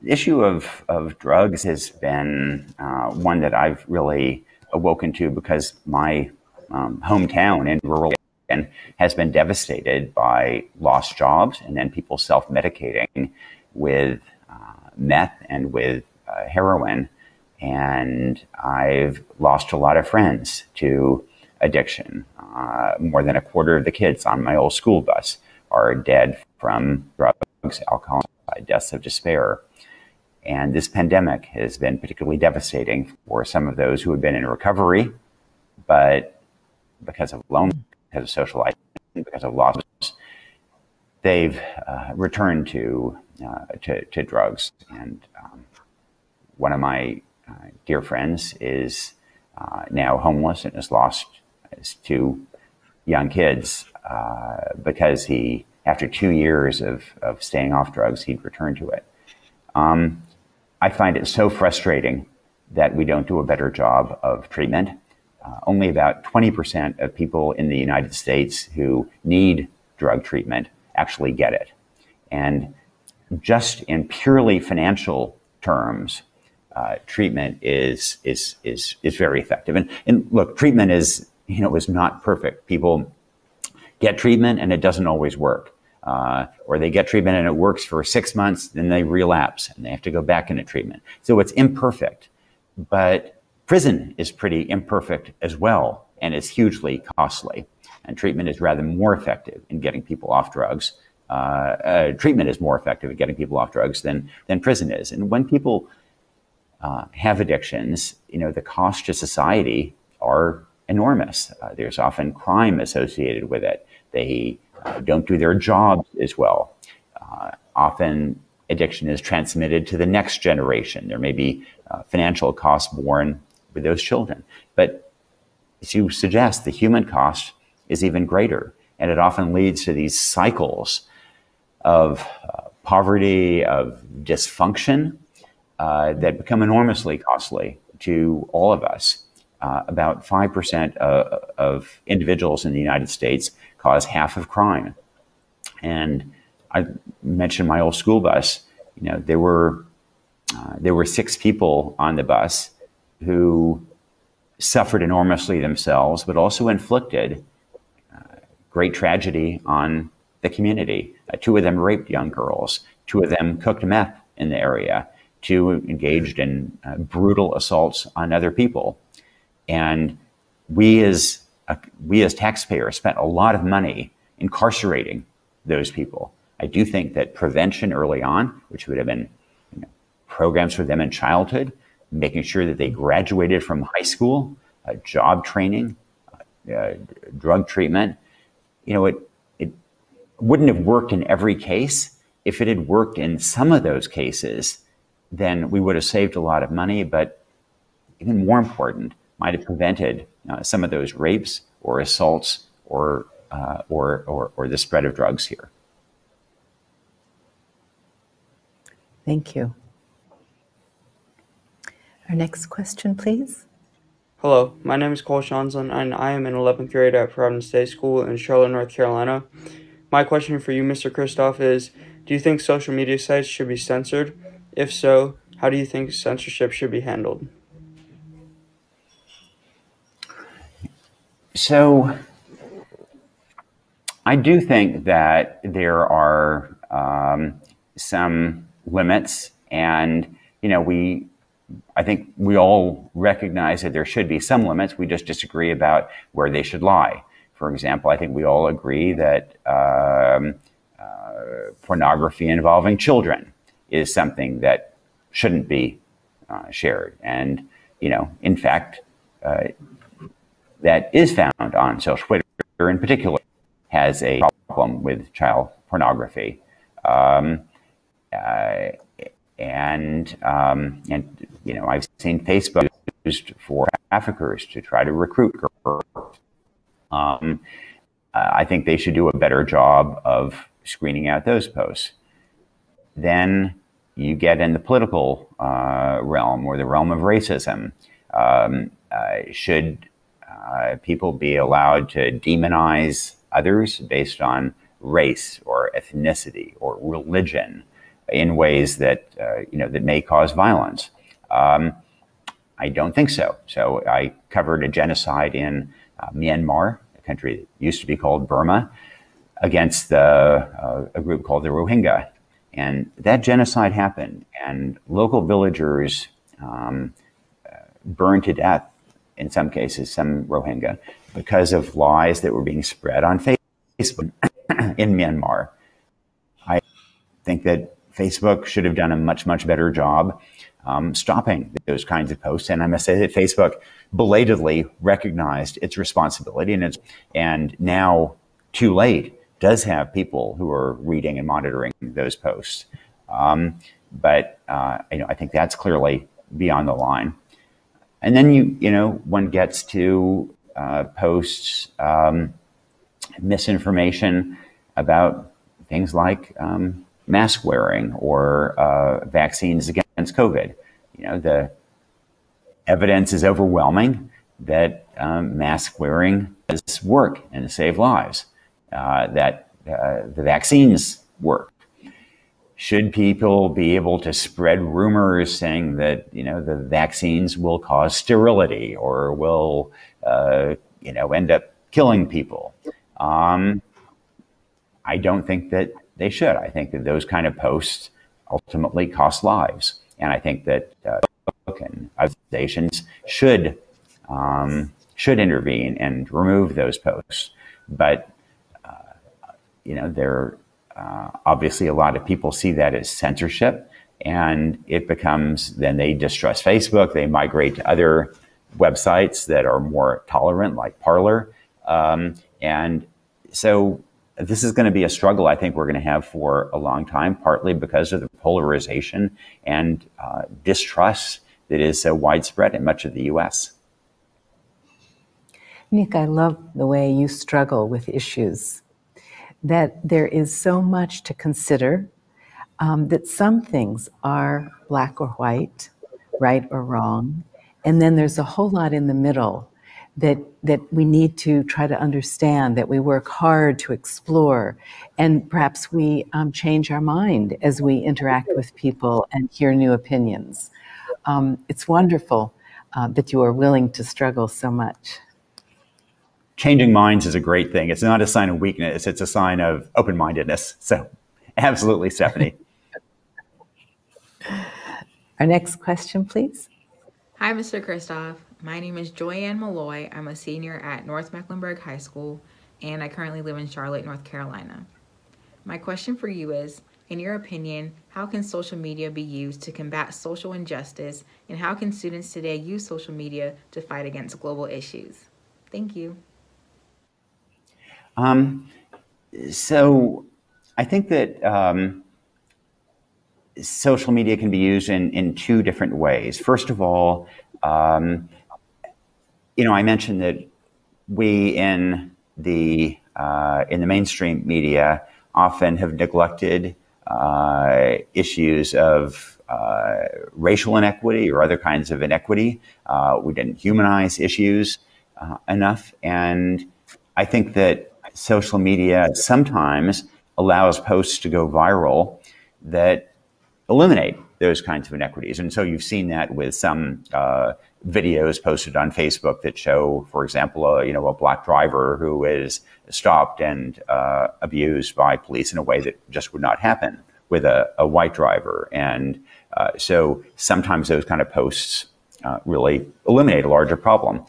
issue of drugs has been one that I've really awoken to, because my hometown in rural Oregon has been devastated by lost jobs and then people self-medicating with meth and with heroin. And I've lost a lot of friends to addiction. More than a quarter of the kids on my old school bus are dead from drugs, alcohol, deaths of despair. And this pandemic has been particularly devastating for some of those who have been in recovery, but because of loneliness, because of social isolation, because of loss, they've returned to drugs. And one of my dear friends is now homeless and has lost his 2 young kids because he, after 2 years of staying off drugs, he'd returned to it. I find it so frustrating that we don't do a better job of treatment. Only about 20% of people in the United States who need drug treatment actually get it. And just in purely financial terms, treatment is very effective. And look, treatment is not perfect. People get treatment and it doesn't always work. Or they get treatment and it works for 6 months, then they relapse and they have to go back into treatment. So it's imperfect. But prison is pretty imperfect as well, and it's hugely costly. And treatment is rather more effective in getting people off drugs. Treatment is more effective at getting people off drugs than prison is. And when people have addictions, the cost to society are enormous. There's often crime associated with it. They don't do their jobs as well. Often addiction is transmitted to the next generation. There may be financial costs borne with those children. But as you suggest, the human cost is even greater. And it often leads to these cycles of poverty, of dysfunction that become enormously costly to all of us. About 5% of individuals in the United States cause half of crime. And I mentioned my old school bus. You know, there were 6 people on the bus who suffered enormously themselves, but also inflicted great tragedy on the community. 2 of them raped young girls. 2 of them cooked meth in the area. 2 engaged in brutal assaults on other people. And we as taxpayers spent a lot of money incarcerating those people. I do think that prevention early on, which would have been programs for them in childhood, making sure that they graduated from high school, job training, drug treatment, it wouldn't have worked in every case. If it had worked in some of those cases, then we would have saved a lot of money, but even more important, might have prevented some of those rapes or assaults or the spread of drugs here. Thank you. Our next question, please. Hello, my name is Cole Shanslin, and I am in 11th grade at Providence Day School in Charlotte, North Carolina. My question for you, Mr. Kristof, is, do you think social media sites should be censored? If so, how do you think censorship should be handled? So, I do think that there are some limits, and I think we all recognize that there should be some limits. We just disagree about where they should lie. For example, I think we all agree that pornography involving children is something that shouldn't be shared, and in fact, that is found on social. Twitter, in particular, has a problem with child pornography. And I've seen Facebook used for traffickers to try to recruit girls. I think they should do a better job of screening out those posts. Then you get in the political realm or the realm of racism. Should people be allowed to demonize others based on race or ethnicity or religion in ways that that may cause violence? I don't think so. So I covered a genocide in Myanmar, a country that used to be called Burma, against a group called the Rohingya. And that genocide happened, and local villagers burned to death, in some cases, some Rohingya, because of lies that were being spread on Facebook in Myanmar. I think that Facebook should have done a much, much better job stopping those kinds of posts. And I must say that Facebook belatedly recognized its responsibility, and now, too late, does have people who are reading and monitoring those posts. But I think that's clearly beyond the line. And then one gets to posts misinformation about things like mask wearing or vaccines against COVID. The evidence is overwhelming that mask wearing does work and save lives. That the vaccines work. Should people be able to spread rumors saying that the vaccines will cause sterility or will end up killing people? I don't think that they should. I think that those kind of posts ultimately cost lives, and I think that organizations should intervene and remove those posts. But there obviously a lot of people see that as censorship, and it becomes, then they distrust Facebook. They migrate to other websites that are more tolerant, like Parler. And so this is going to be a struggle I think we're going to have for a long time, partly because of the polarization and distrust that is so widespread in much of the U.S. Nick, I love the way you struggle with issues, that there is so much to consider. that some things are black or white, right or wrong, and then there's a whole lot in the middle that we need to try to understand, that we work hard to explore, and perhaps we change our mind as we interact with people and hear new opinions. It's wonderful that you are willing to struggle so much. Changing minds is a great thing. It's not a sign of weakness. It's a sign of open-mindedness. So absolutely, Stephanie. Our next question, please. Hi, Mr. Kristof. My name is Joyanne Malloy. I'm a senior at North Mecklenburg High School, and I currently live in Charlotte, North Carolina. My question for you is, in your opinion, how can social media be used to combat social injustice, and how can students today use social media to fight against global issues? Thank you. So I think that social media can be used in two different ways. First of all, I mentioned that we in the mainstream media often have neglected issues of racial inequity or other kinds of inequity. We didn't humanize issues enough, and I think that social media sometimes allows posts to go viral that eliminate those kinds of inequities. And so you've seen that with some videos posted on Facebook that show, for example, a black driver who is stopped and abused by police in a way that just would not happen with a white driver. And so sometimes those kind of posts really eliminate a larger problem.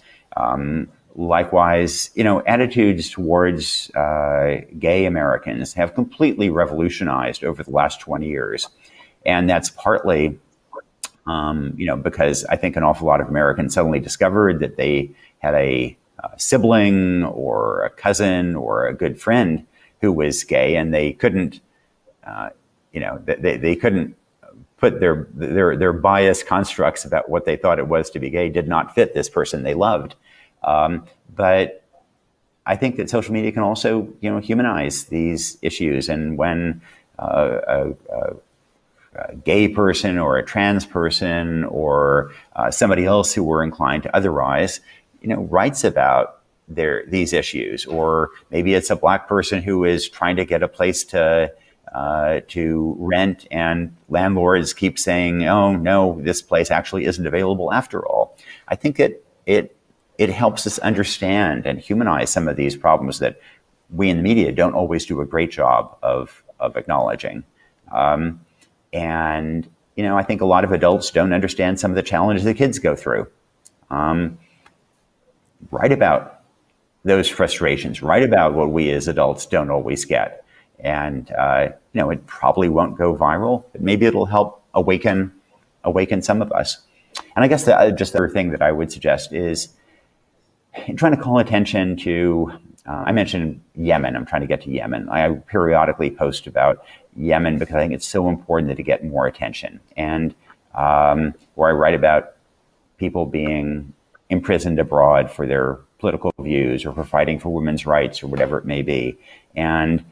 Likewise, attitudes towards gay Americans have completely revolutionized over the last 20 years. And that's partly, because I think an awful lot of Americans suddenly discovered that they had a sibling or a cousin or a good friend who was gay, and they couldn't, they couldn't put their biased constructs about what they thought it was to be gay did not fit this person they loved. But I think that social media can also, humanize these issues. And when a gay person or a trans person or somebody else who were inclined to otherize, writes about these issues, or maybe it's a black person who is trying to get a place to rent, and landlords keep saying, "Oh no, this place actually isn't available after all." I think it helps us understand and humanize some of these problems that we in the media don't always do a great job of acknowledging. And, I think a lot of adults don't understand some of the challenges the kids go through. Write about those frustrations, write about what we as adults don't always get. And, it probably won't go viral, but maybe it'll help awaken some of us. And I guess just the other thing that I would suggest is trying to call attention to, I mentioned Yemen. I'm trying to get to Yemen. I periodically post about Yemen because I think it's so important to get more attention. And where I write about people being imprisoned abroad for their political views or for fighting for women's rights or whatever it may be. And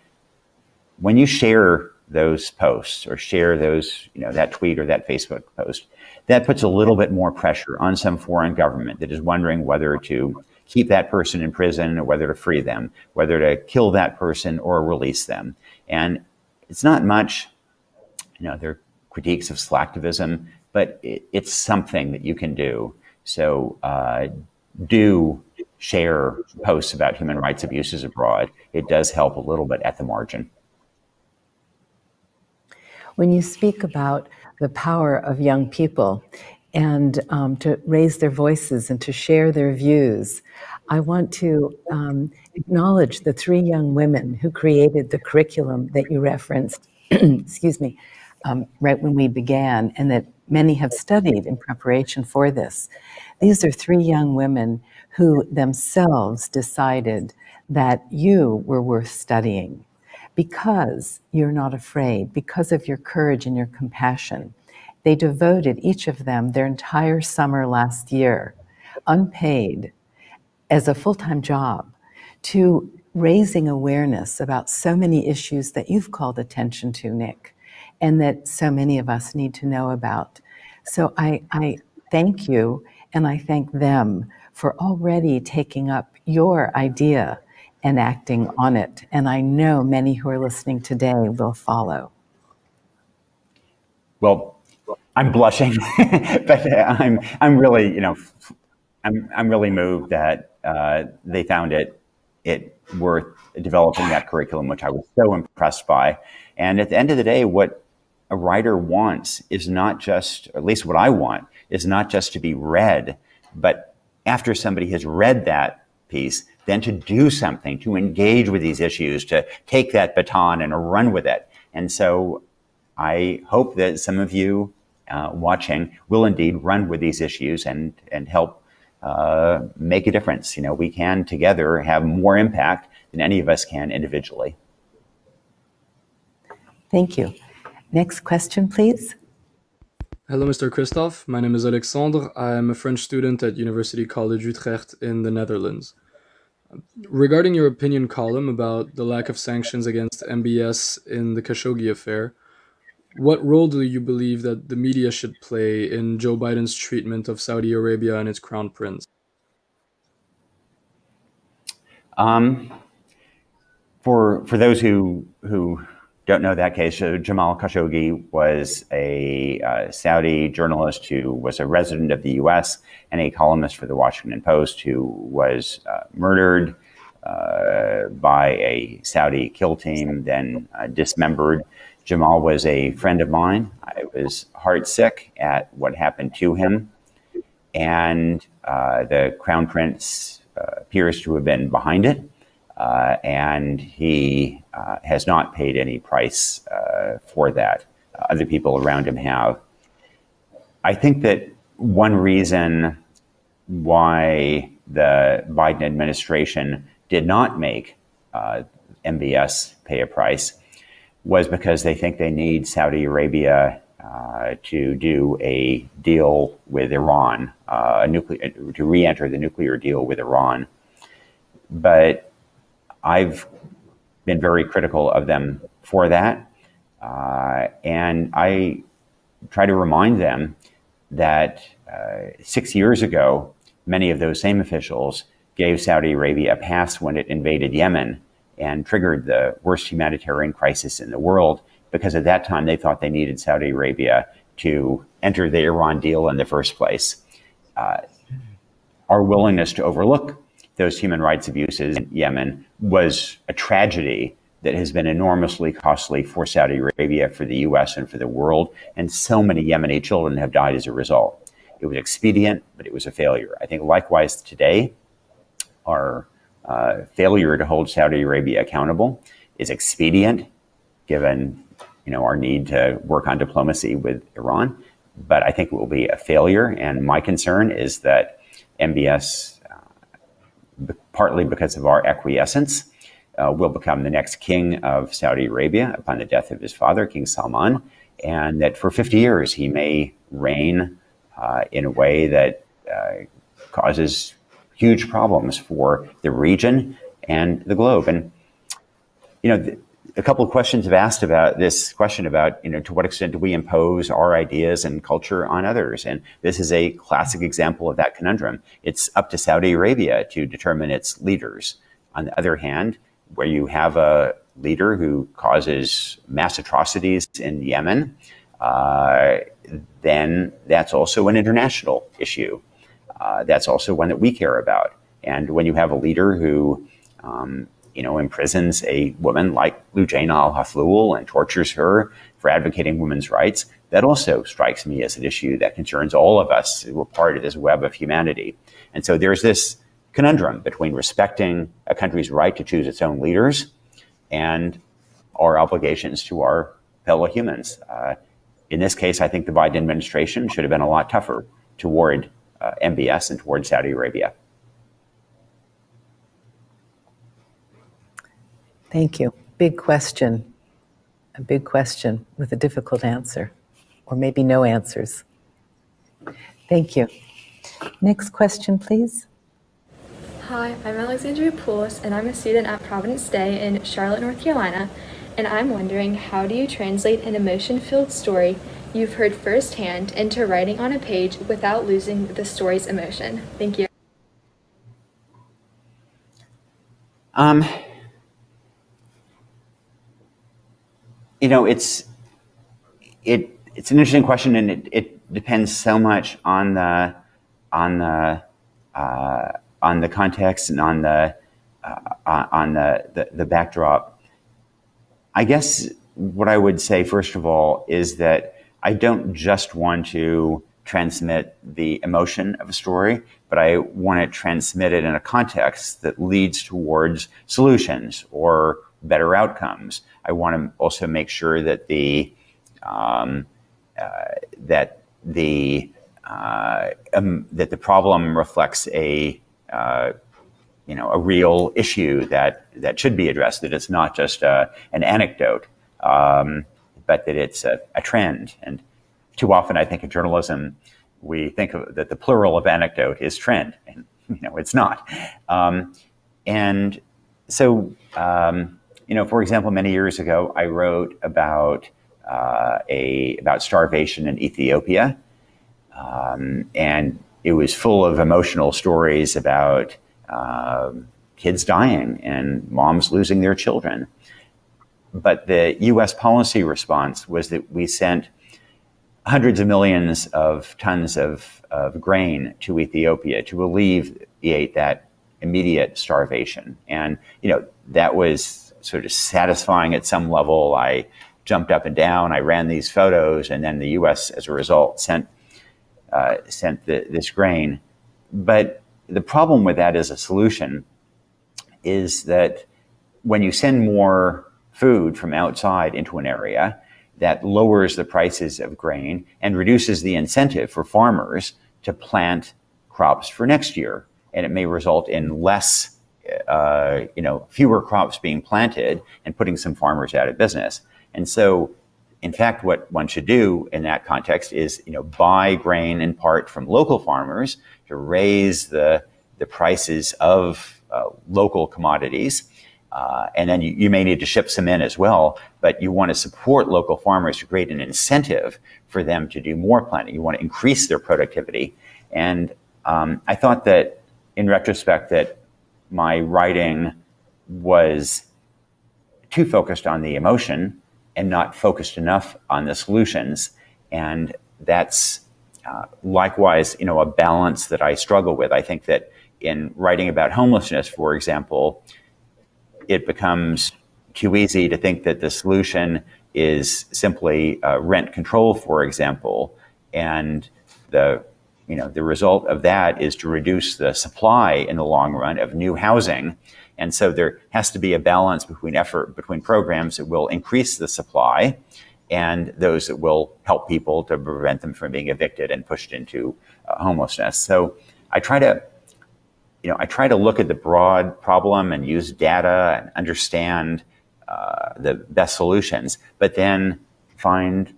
when you share those posts or share those, that tweet or that Facebook post, that puts a little bit more pressure on some foreign government that is wondering whether to keep that person in prison or whether to free them, whether to kill that person or release them. And it's not much, there are critiques of slacktivism, but it's something that you can do. So do share posts about human rights abuses abroad. It does help a little bit at the margin. When you speak about the power of young people and to raise their voices and to share their views, I want to acknowledge the 3 young women who created the curriculum that you referenced, excuse me, right when we began, and that many have studied in preparation for this. These are 3 young women who themselves decided that you were worth studying because you're not afraid, because of your courage and your compassion. They devoted, each of them, their entire summer last year, unpaid, as a full-time job, to raising awareness about so many issues that you've called attention to, Nick. and that so many of us need to know about. So I thank you, and I thank them for already taking up your idea and acting on it. And I know many who are listening today will follow. Well, I'm blushing, but I'm really, I'm really moved that they found it worth developing that curriculum, which I was so impressed by. And at the end of the day, what a writer wants is not just, or at least what I want, is not just to be read, but after somebody has read that piece, then to do something, to engage with these issues, to take that baton and run with it. And so I hope that some of you watching will indeed run with these issues and help make a difference. We can together have more impact than any of us can individually. Thank you. Next question, please. Hello, Mr. Christophe. My name is Alexandre. I am a French student at University College Utrecht in the Netherlands. Regarding your opinion column about the lack of sanctions against MBS in the Khashoggi affair, what role do you believe that the media should play in Joe Biden's treatment of Saudi Arabia and its crown prince? For those who don't know that case, Jamal Khashoggi was a Saudi journalist who was a resident of the U.S. and a columnist for the Washington Post who was murdered by a Saudi kill team, then dismembered. Jamal was a friend of mine. I was heartsick at what happened to him. And the Crown Prince appears to have been behind it. And he has not paid any price for that. Other people around him have. I think that one reason why the Biden administration did not make MBS pay a price was because they think they need Saudi Arabia to do a deal with Iran, to re-enter the nuclear deal with Iran. But I've been very critical of them for that. And I try to remind them that 6 years ago, many of those same officials gave Saudi Arabia a pass when it invaded Yemen and triggered the worst humanitarian crisis in the world, because at that time they thought they needed Saudi Arabia to enter the Iran deal in the first place. Our willingness to overlook those human rights abuses in Yemen was a tragedy that has been enormously costly for Saudi Arabia, for the US, and for the world. And so many Yemeni children have died as a result. It was expedient, but it was a failure. I think likewise today, our failure to hold Saudi Arabia accountable is expedient, given our need to work on diplomacy with Iran. But I think it will be a failure. And my concern is that MBS, partly because of our acquiescence, will become the next king of Saudi Arabia upon the death of his father, King Salman, and that for 50 years he may reign in a way that causes huge problems for the region and the globe. And, a couple of questions have asked about this question about, to what extent do we impose our ideas and culture on others? And this is a classic example of that conundrum. It's up to Saudi Arabia to determine its leaders. On the other hand, where you have a leader who causes mass atrocities in Yemen, then that's also an international issue. That's also one that we care about. And when you have a leader who, imprisons a woman like Loujaina al-Hathloul and tortures her for advocating women's rights, that also strikes me as an issue that concerns all of us who are part of this web of humanity. And so there's this conundrum between respecting a country's right to choose its own leaders and our obligations to our fellow humans. In this case, I think the Biden administration should have been a lot tougher toward MBS and toward Saudi Arabia. Thank you. Big question. A big question with a difficult answer, or maybe no answers. Thank you. Next question, please. Hi, I'm Alexandria Poulos, and I'm a student at Providence Day in Charlotte, North Carolina. and I'm wondering, how do you translate an emotion-filled story you've heard firsthand into writing on a page without losing the story's emotion? Thank you. You know, it's an interesting question, and it depends so much on the context and on the backdrop. I guess what I would say first of all is that I don't just want to transmit the emotion of a story, but I want to transmit it in a context that leads towards solutions or better outcomes. I want to also make sure that the problem reflects a real issue that should be addressed. That it's not just an anecdote, but that it's a trend. And too often, I think in journalism, we think that the plural of anecdote is trend, and it's not. And so, for example, many years ago, I wrote about starvation in Ethiopia, and it was full of emotional stories about kids dying and moms losing their children. But the U.S. policy response was that we sent hundreds of millions of tons of grain to Ethiopia to alleviate that immediate starvation. And, that was sort of satisfying at some level. I jumped up and down, I ran these photos, and then the U.S., as a result, sent this grain. But the problem with that as a solution is that when you send more food from outside into an area, that lowers the prices of grain and reduces the incentive for farmers to plant crops for next year. And it may result in fewer crops being planted and putting some farmers out of business. And so, in fact, what one should do in that context is, buy grain in part from local farmers to raise the prices of local commodities. And then you may need to ship some in as well, but you want to support local farmers to create an incentive for them to do more planting. You want to increase their productivity. And I thought that, in retrospect, that my writing was too focused on the emotion and not focused enough on the solutions. And that's likewise, a balance that I struggle with. I think that in writing about homelessness, for example, it becomes too easy to think that the solution is simply rent control, for example, and the result of that is to reduce the supply in the long run of new housing. And so there has to be a balance between programs that will increase the supply and those that will help people to prevent them from being evicted and pushed into homelessness. So I try to look at the broad problem and use data and understand the best solutions, but then find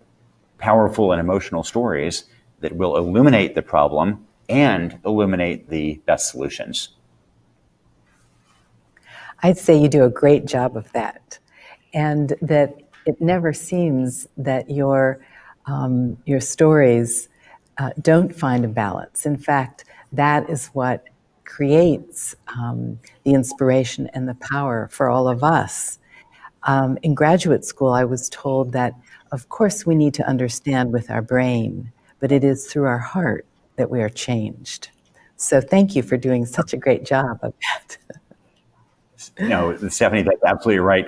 powerful and emotional stories that will illuminate the problem and illuminate the best solutions. I'd say you do a great job of that, and that it never seems that your stories don't find a balance. In fact, that is what creates the inspiration and the power for all of us. In graduate school, I was told that, of course, we need to understand with our brain, but it is through our heart that we are changed. So thank you for doing such a great job of that. Stephanie, that's absolutely right.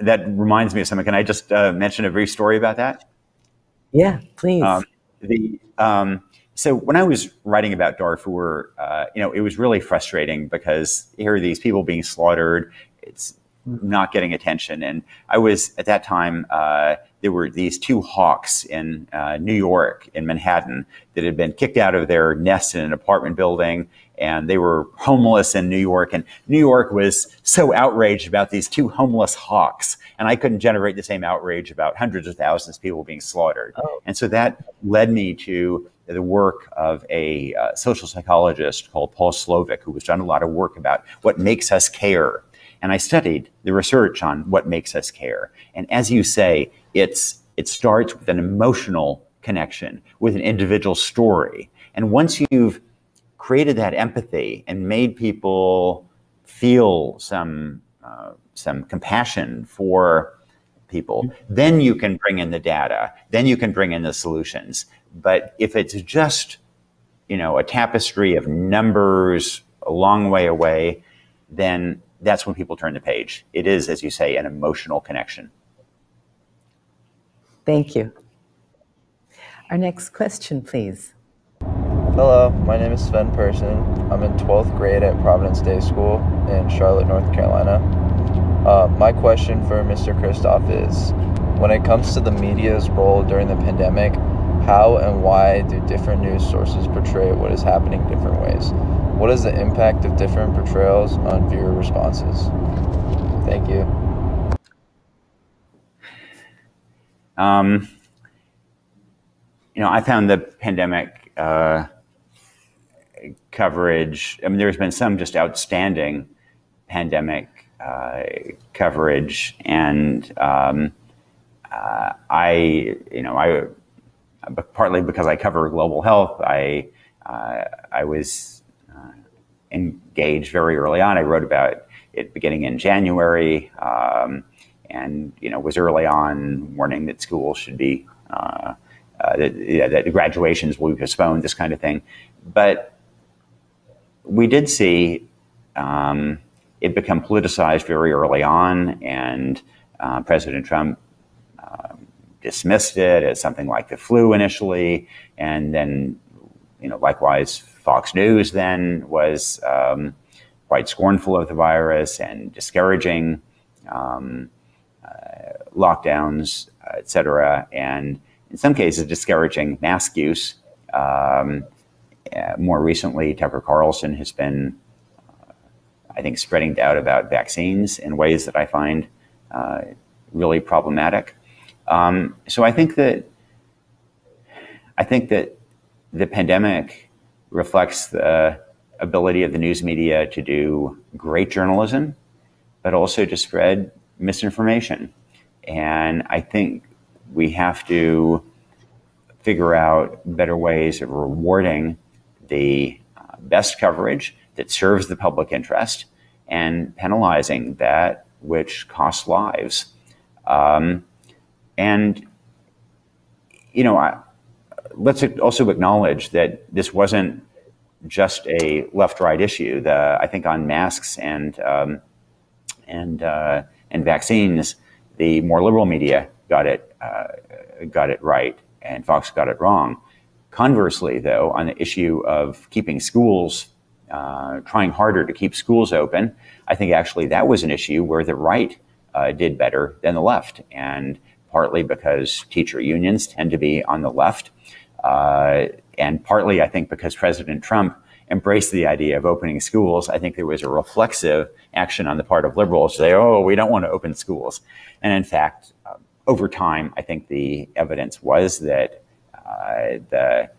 That reminds me of something. Can I just mention a brief story about that? Yeah, please. So when I was writing about Darfur, it was really frustrating because here are these people being slaughtered. It's not getting attention. And I was, at that time, there were these two hawks in New York, in Manhattan, that had been kicked out of their nest in an apartment building, and they were homeless in New York. And New York was so outraged about these two homeless hawks, and I couldn't generate the same outrage about hundreds of thousands of people being slaughtered. Oh. And so that led me to the work of a social psychologist called Paul Slovic, who has done a lot of work about what makes us care. and I studied the research on what makes us care. And as you say, it starts with an emotional connection, with an individual story. And once you've created that empathy and made people feel some compassion for people, then you can bring in the data, then you can bring in the solutions. But if it's just, a tapestry of numbers a long way away, then that's when people turn the page. It is, as you say, an emotional connection. Thank you. Our next question, please. Hello, my name is Sven Persson. I'm in 12th grade at Providence Day School in Charlotte, North Carolina. My question for Mr. Christoph is, when it comes to the media's role during the pandemic, how and why do different news sources portray what is happening different ways? What is the impact of different portrayals on viewer responses? Thank you. I found the pandemic coverage, there's been some just outstanding pandemic coverage, and partly because I cover global health, I was engaged very early on. I wrote about it beginning in January, and was early on warning that schools should be that graduations will be postponed, this kind of thing. But we did see it become politicized very early on, and President Trump dismissed it as something like the flu initially, and then, likewise, Fox News then was quite scornful of the virus and discouraging lockdowns, et cetera, and in some cases discouraging mask use. More recently, Tucker Carlson has been, I think, spreading doubt about vaccines in ways that I find really problematic. So I think that the pandemic reflects the ability of the news media to do great journalism, but also to spread misinformation. And I think we have to figure out better ways of rewarding the best coverage that serves the public interest and penalizing that which costs lives. Let's also acknowledge that this wasn't just a left-right issue. I think on masks and vaccines, the more liberal media got it right, and Fox got it wrong. Conversely, though, on the issue of keeping schools, trying harder to keep schools open, I think actually that was an issue where the right did better than the left, and partly because teacher unions tend to be on the left, and partly, I think, because President Trump embraced the idea of opening schools. I think there was a reflexive action on the part of liberals to say, oh, we don't want to open schools. And in fact, over time, I think the evidence was that the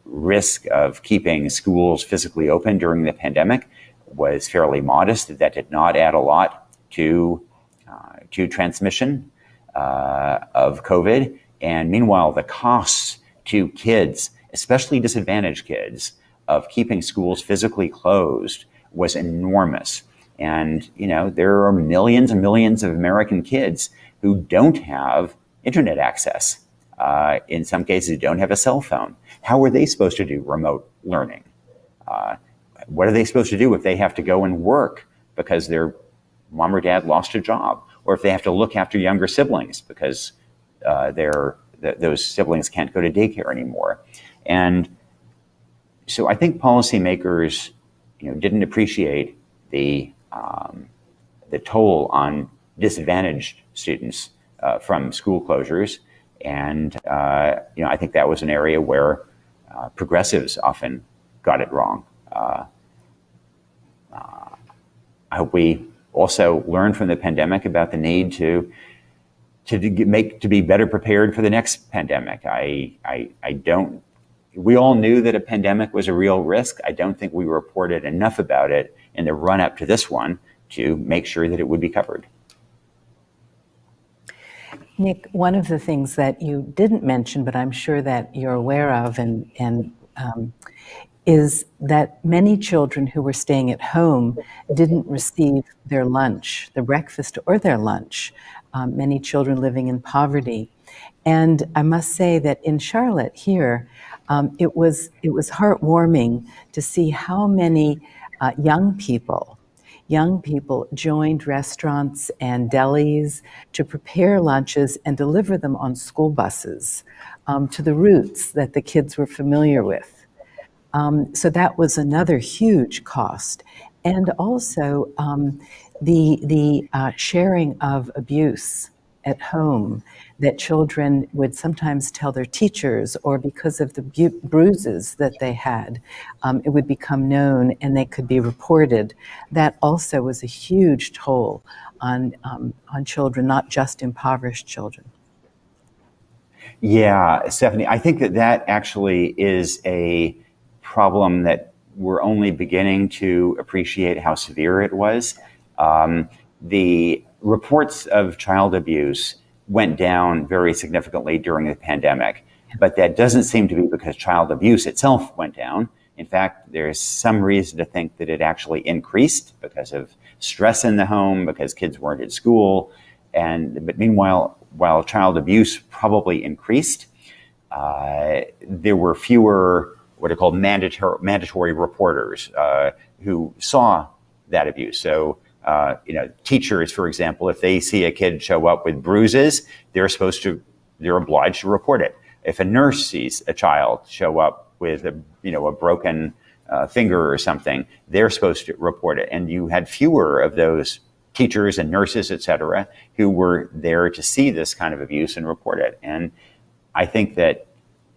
risk of keeping schools physically open during the pandemic was fairly modest. That did not add a lot to transmission of COVID. And meanwhile, the costs to kids, especially disadvantaged kids, of keeping schools physically closed was enormous. And, there are millions and millions of American kids who don't have internet access. In some cases, don't have a cell phone. How are they supposed to do remote learning? What are they supposed to do if they have to go and work because their mom or dad lost a job? Or if they have to look after younger siblings because those siblings can't go to daycare anymore? And so I think policymakers, didn't appreciate the toll on disadvantaged students from school closures. And, I think that was an area where progressives often got it wrong. I hope we also learn from the pandemic about the need to be better prepared for the next pandemic. We all knew that a pandemic was a real risk. I don't think we reported enough about it in the run up to this one to make sure that it would be covered. Nick, one of the things that you didn't mention, but I'm sure that you're aware of, is that many children who were staying at home didn't receive their lunch, their breakfast or their lunch. Many children living in poverty. And I must say that in Charlotte here, it was heartwarming to see how many young people joined restaurants and delis to prepare lunches and deliver them on school buses to the routes that the kids were familiar with. So that was another huge cost. And also the sharing of abuse at home that children would sometimes tell their teachers, or because of the bruises that they had, it would become known and they could be reported. That also was a huge toll on children, not just impoverished children. Yeah, Stephanie, I think that actually is a problem that we're only beginning to appreciate how severe it was. The reports of child abuse went down very significantly during the pandemic, but that doesn't seem to be because child abuse itself went down. In fact, there's some reason to think that it actually increased because of stress in the home, because kids weren't at school. But meanwhile, while child abuse probably increased, there were fewer what are called mandatory reporters who saw that abuse. So, teachers, for example, if they see a kid show up with bruises, they're obliged to report it. If a nurse sees a child show up with a broken finger or something, they're supposed to report it. And you had fewer of those teachers and nurses, et cetera, who were there to see this kind of abuse and report it. And I think that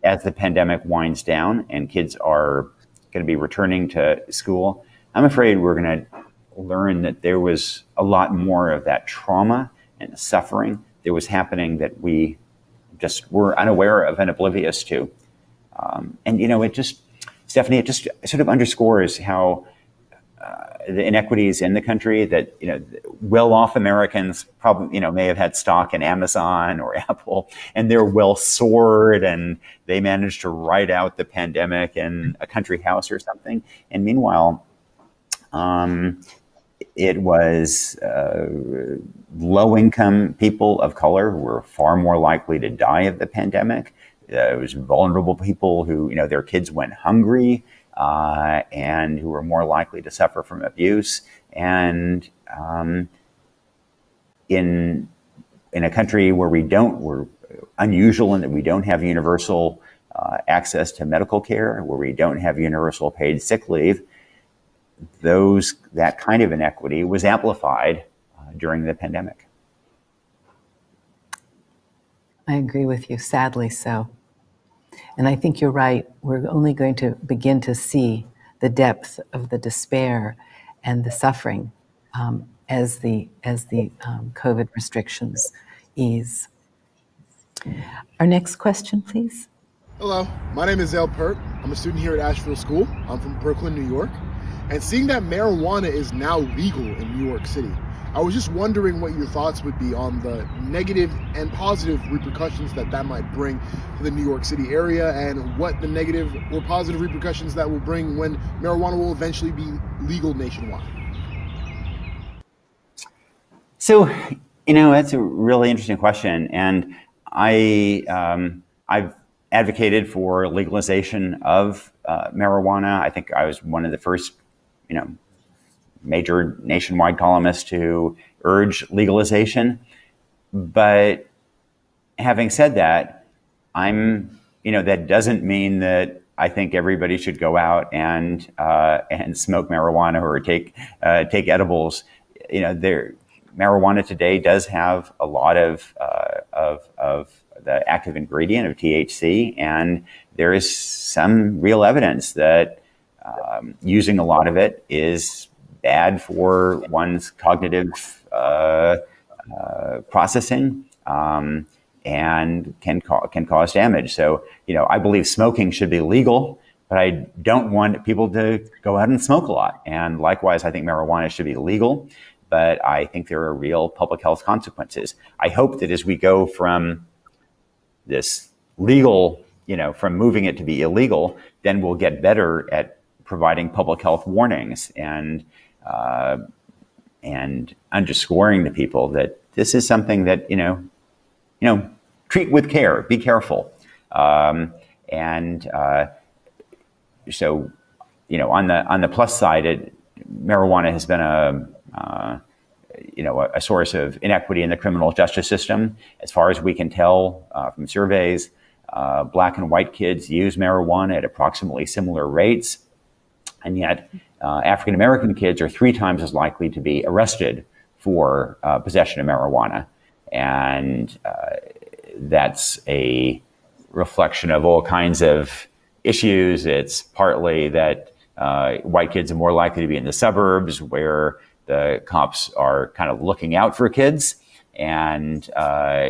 as the pandemic winds down and kids are going to be returning to school, I'm afraid we're going to learn that there was a lot more of that trauma and suffering that was happening that we just were unaware of and oblivious to. Stephanie, it just sort of underscores how the inequities in the country that, well-off Americans probably, may have had stock in Amazon or Apple, and they're well-soared and they managed to ride out the pandemic in a country house or something. And meanwhile, it was low-income people of color who were far more likely to die of the pandemic. It was vulnerable people who, their kids went hungry, and who were more likely to suffer from abuse. And in a country where we're unusual in that we don't have universal access to medical care, where we don't have universal paid sick leave, that kind of inequity was amplified during the pandemic. I agree with you, sadly so. And I think you're right. We're only going to begin to see the depth of the despair and the suffering as the COVID restrictions ease. Our next question, please. Hello, my name is Zale Pert. I'm a student here at Asheville School. I'm from Brooklyn, New York. And seeing that marijuana is now legal in New York City, I was just wondering what your thoughts would be on the negative and positive repercussions that might bring to the New York City area, and what the negative or positive repercussions that will bring when marijuana will eventually be legal nationwide. So, that's a really interesting question. And I've advocated for legalization of marijuana. I think I was one of the first, major nationwide columnists to urge legalization. But having said that, that doesn't mean that I think everybody should go out and smoke marijuana or take edibles. Marijuana today does have a lot of the active ingredient of THC, and there is some real evidence that using a lot of it is bad for one's cognitive processing and can cause damage. So, I believe smoking should be legal, but I don't want people to go out and smoke a lot. And likewise, I think marijuana should be legal, but I think there are real public health consequences. I hope that as we go from this legal, from moving it to be illegal, then we'll get better at providing public health warnings and underscoring to people that this is something that, treat with care, be careful. So, on the plus side, marijuana has been a source of inequity in the criminal justice system. As far as we can tell from surveys, Black and white kids use marijuana at approximately similar rates. And yet, African-American kids are 3 times as likely to be arrested for possession of marijuana. And that's a reflection of all kinds of issues. It's partly that white kids are more likely to be in the suburbs where the cops are kind of looking out for kids. And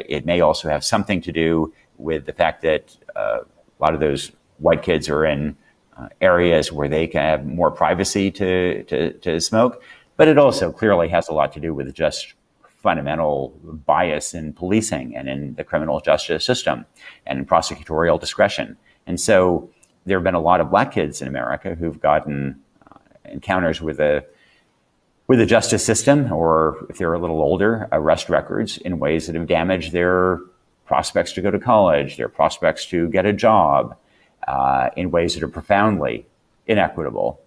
it may also have something to do with the fact that a lot of those white kids are in areas where they can have more privacy to smoke. But it also clearly has a lot to do with just fundamental bias in policing and in the criminal justice system and in prosecutorial discretion. And so there have been a lot of Black kids in America who've gotten encounters with the justice system, or if they're a little older, arrest records in ways that have damaged their prospects to go to college, their prospects to get a job, in ways that are profoundly inequitable.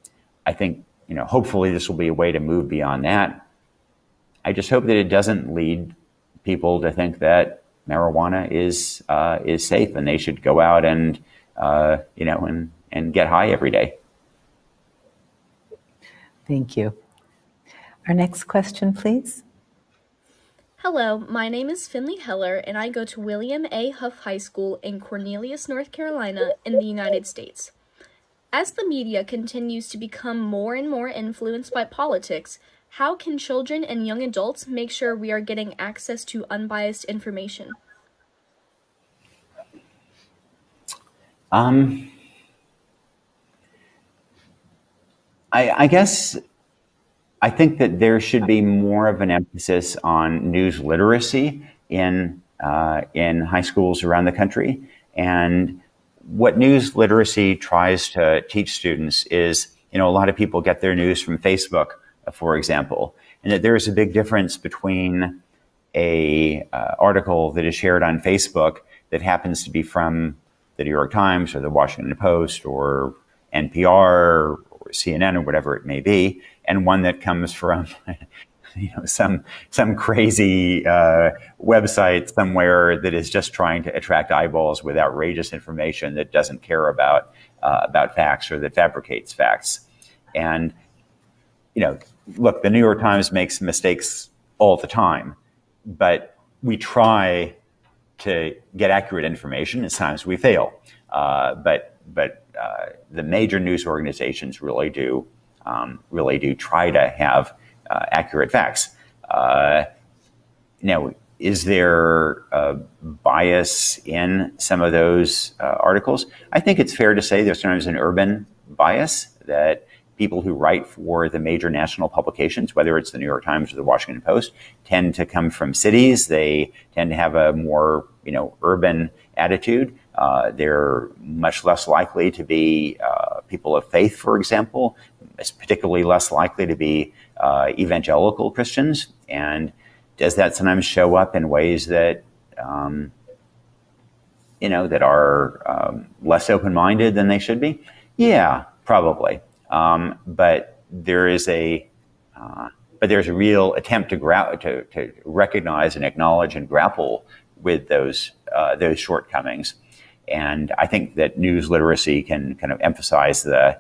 I think, hopefully this will be a way to move beyond that. I just hope that it doesn't lead people to think that marijuana is safe and they should go out and get high every day. Thank you. Our next question, please. Hello, my name is Finley Heller, and I go to William A. Huff High School in Cornelius, North Carolina, in the United States. As the media continues to become more and more influenced by politics, how can children and young adults make sure we are getting access to unbiased information? I guess I think that there should be more of an emphasis on news literacy in high schools around the country. And what news literacy tries to teach students is, a lot of people get their news from Facebook, for example, and that there is a big difference between a article that is shared on Facebook that happens to be from the New York Times or the Washington Post or NPR or CNN or whatever it may be, and one that comes from some crazy website somewhere that is just trying to attract eyeballs with outrageous information that doesn't care about facts or that fabricates facts. And look, the New York Times makes mistakes all the time, but we try to get accurate information. At times we fail, but the major news organizations really do try to have accurate facts. Is there a bias in some of those articles? I think it's fair to say there's sometimes an urban bias, that people who write for the major national publications, whether it's the New York Times or the Washington Post, tend to come from cities. They tend to have a more, urban attitude. They're much less likely to be people of faith, for example. It's particularly less likely to be evangelical Christians. And does that sometimes show up in ways that, that are less open-minded than they should be? Yeah, probably. But there's a real attempt to recognize and acknowledge and grapple with those shortcomings. And I think that news literacy can kind of emphasize the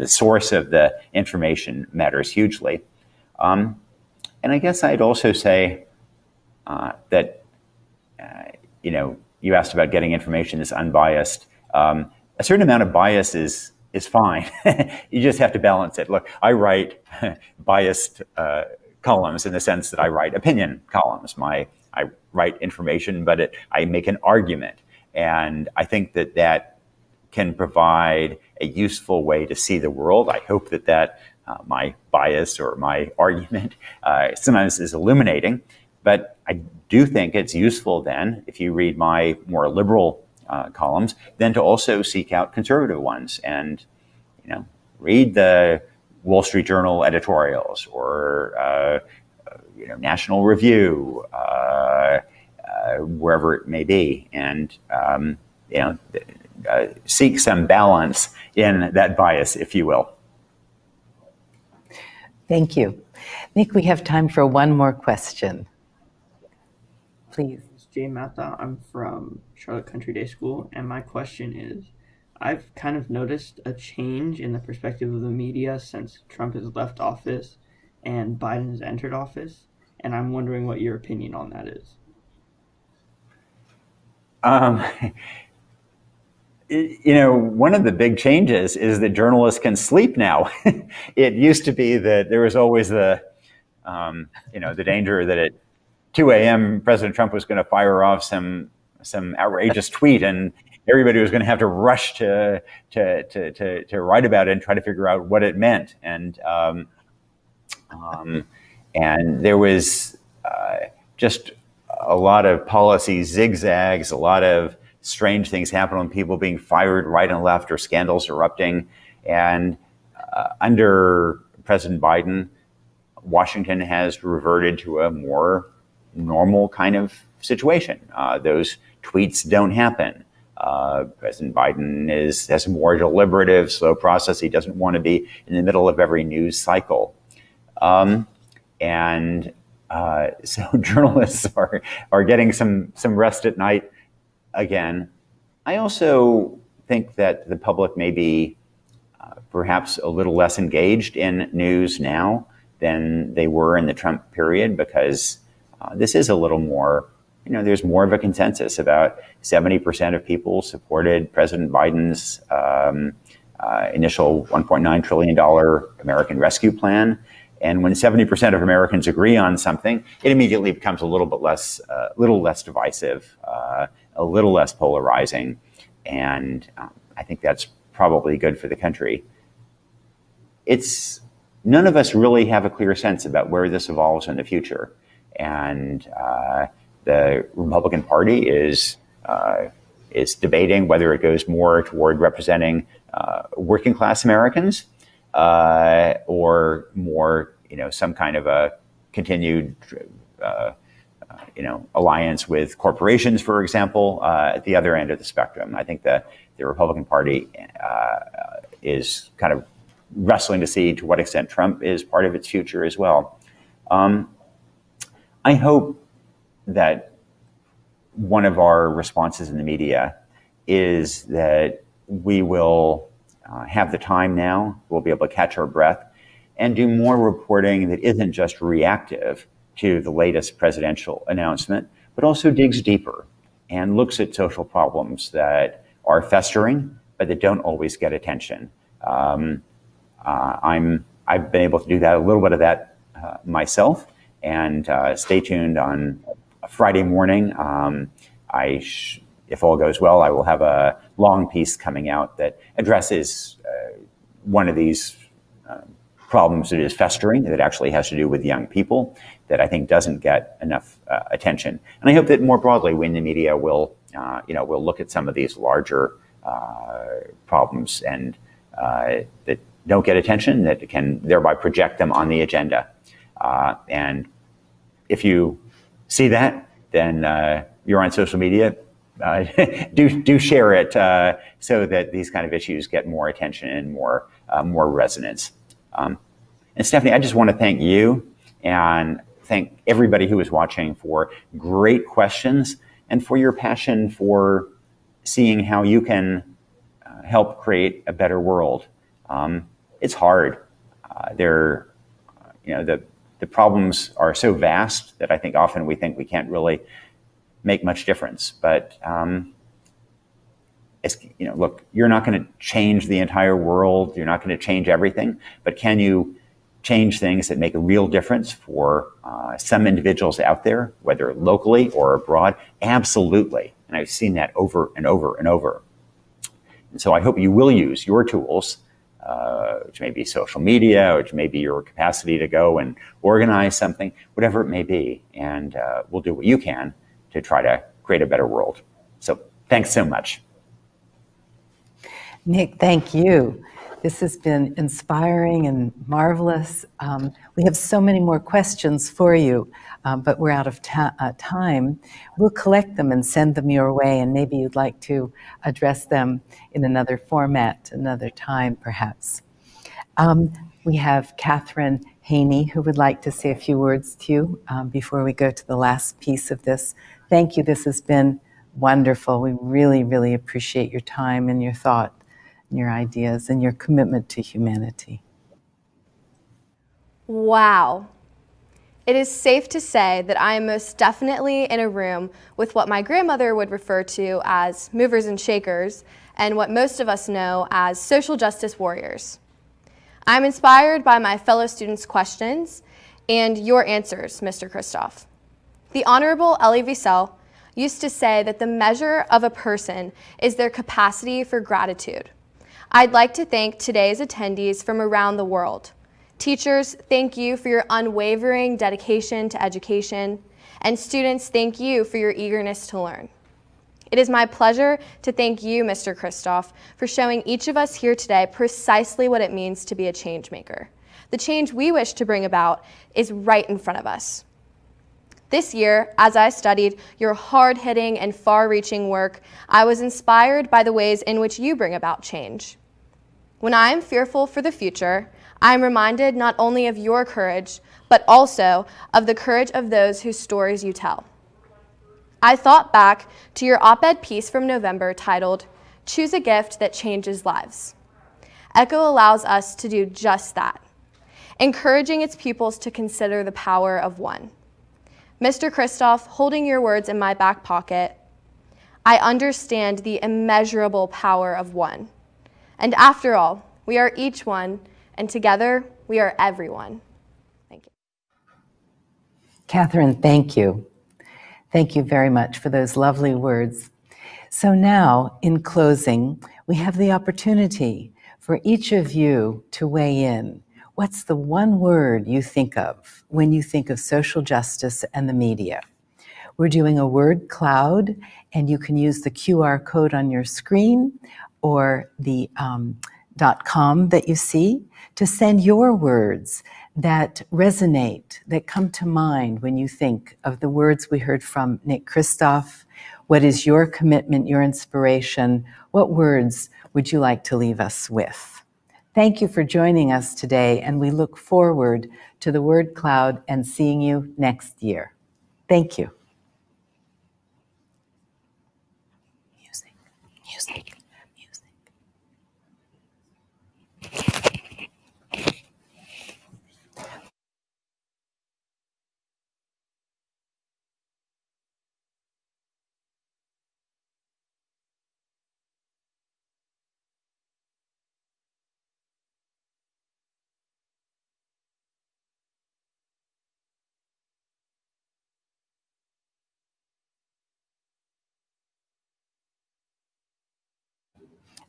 source of the information matters hugely. And I guess I'd also say that, you asked about getting information that's unbiased. A certain amount of bias is fine. You just have to balance it. Look, I write biased columns in the sense that I write opinion columns. I write information, but I make an argument. And I think that can provide a useful way to see the world. I hope that my bias or my argument sometimes is illuminating. But I do think it's useful then, if you read my more liberal columns, then to also seek out conservative ones and, read the Wall Street Journal editorials or, National Review, wherever it may be, and, seek some balance in that bias, if you will. Thank you. Nick, we have time for one more question. Please. It's Jay Mata. I'm from Charlotte Country Day School, and my question is, I've kind of noticed a change in the perspective of the media since Trump has left office and Biden has entered office, and I'm wondering what your opinion on that is. One of the big changes is that journalists can sleep now. It used to be that there was always the danger that at 2 a.m. President Trump was going to fire off some outrageous tweet, and everybody was going to have to rush to write about it and try to figure out what it meant. And there was just a lot of policy zigzags, a lot of strange things happening, people being fired right and left, or scandals erupting. And under President Biden, Washington has reverted to a more normal kind of situation. Those tweets don't happen. President Biden has a more deliberative, slow process. He doesn't want to be in the middle of every news cycle. So journalists are getting some rest at night again. I also think that the public may be perhaps a little less engaged in news now than they were in the Trump period, because this is a little more, there's more of a consensus. About 70% of people supported President Biden's initial $1.9 trillion American Rescue Plan. And when 70% of Americans agree on something, it immediately becomes a little less divisive, a little less polarizing. And I think that's probably good for the country. None of us really have a clear sense about where this evolves in the future. And the Republican Party is debating whether it goes more toward representing working class Americans, or more, some kind of a continued, alliance with corporations, for example, at the other end of the spectrum. I think that the Republican Party is kind of wrestling to see to what extent Trump is part of its future as well. I hope that one of our responses in the media is that we will have the time now, we'll be able to catch our breath and do more reporting that isn't just reactive to the latest presidential announcement, but also digs deeper and looks at social problems that are festering, but that don't always get attention. I've been able to do that, a little bit of that myself, and stay tuned on a Friday morning. If all goes well, I will have a long piece coming out that addresses one of these problems that is festering, that actually has to do with young people, that I think doesn't get enough attention. And I hope that more broadly, when the media will look at some of these larger problems and that don't get attention, that can thereby project them on the agenda. And if you see that, then you're on social media. Do share it so that these kind of issues get more attention and more resonance. And Stephanie, I just want to thank you and thank everybody who is watching for great questions and for your passion for seeing how you can help create a better world. It's hard. The problems are so vast that I think often we think we can't really make much difference. But look, you're not going to change the entire world. You're not going to change everything. But can you change things that make a real difference for some individuals out there, whether locally or abroad? Absolutely. And I've seen that over and over and over. And so I hope you will use your tools which may be social media, which may be your capacity to go and organize something, whatever it may be. And we'll do what you can to try to create a better world. So thanks so much. Nick, thank you. This has been inspiring and marvelous. We have so many more questions for you, but we're out of time. We'll collect them and send them your way, and maybe you'd like to address them in another format, another time perhaps. We have Catherine Haney, who would like to say a few words to you before we go to the last piece of this. Thank you. This has been wonderful. We really, really appreciate your time and your thought, and your ideas, and your commitment to humanity. Wow. It is safe to say that I am most definitely in a room with what my grandmother would refer to as movers and shakers, and what most of us know as social justice warriors. I'm inspired by my fellow students' questions and your answers, Mr. Kristof. The Honorable Elie Wiesel used to say that the measure of a person is their capacity for gratitude. I'd like to thank today's attendees from around the world. Teachers, thank you for your unwavering dedication to education, and students, thank you for your eagerness to learn. It is my pleasure to thank you, Mr. Kristof, for showing each of us here today precisely what it means to be a change maker. The change we wish to bring about is right in front of us. This year, as I studied your hard-hitting and far-reaching work, I was inspired by the ways in which you bring about change. When I am fearful for the future, I am reminded not only of your courage, but also of the courage of those whose stories you tell. I thought back to your op-ed piece from November titled, "Choose a Gift That Changes Lives." ECHO allows us to do just that, encouraging its pupils to consider the power of one. Mr. Kristof, holding your words in my back pocket, I understand the immeasurable power of one. And after all, we are each one, and together we are everyone. Thank you. Catherine, thank you. Thank you very much for those lovely words. So now, in closing, we have the opportunity for each of you to weigh in. What's the one word you think of when you think of social justice and the media? We're doing a word cloud, and you can use the QR code on your screen or the .com that you see to send your words that resonate, that come to mind when you think of the words we heard from Nick Kristof. What is your commitment, your inspiration? What words would you like to leave us with? Thank you for joining us today, and we look forward to the word cloud and seeing you next year. Thank you. Music, music.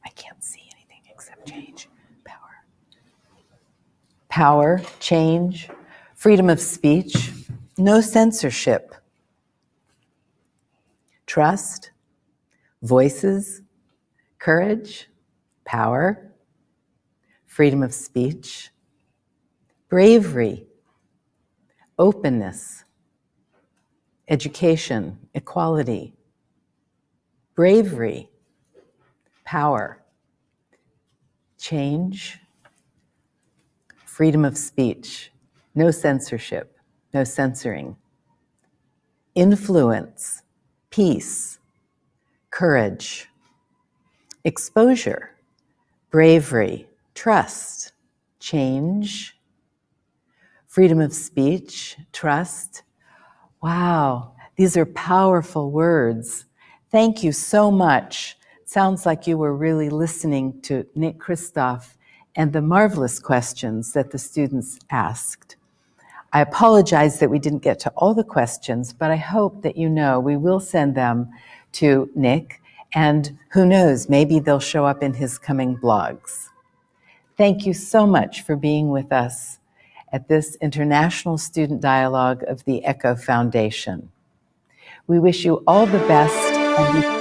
I can't see anything except change. Power. Power, change, freedom of speech, no censorship. Trust, voices, courage, power, freedom of speech, bravery, openness, education, equality, bravery, power, change, freedom of speech, no censorship, no censoring, influence, peace, courage, exposure, bravery, trust, change, freedom of speech, trust. Wow, these are powerful words. Thank you so much. Sounds like you were really listening to Nick Kristof and the marvelous questions that the students asked. I apologize that we didn't get to all the questions, but I hope that you know we will send them to Nick, and who knows, maybe they'll show up in his coming blogs. Thank you so much for being with us at this International Student Dialogue of the ECHO Foundation. We wish you all the best and we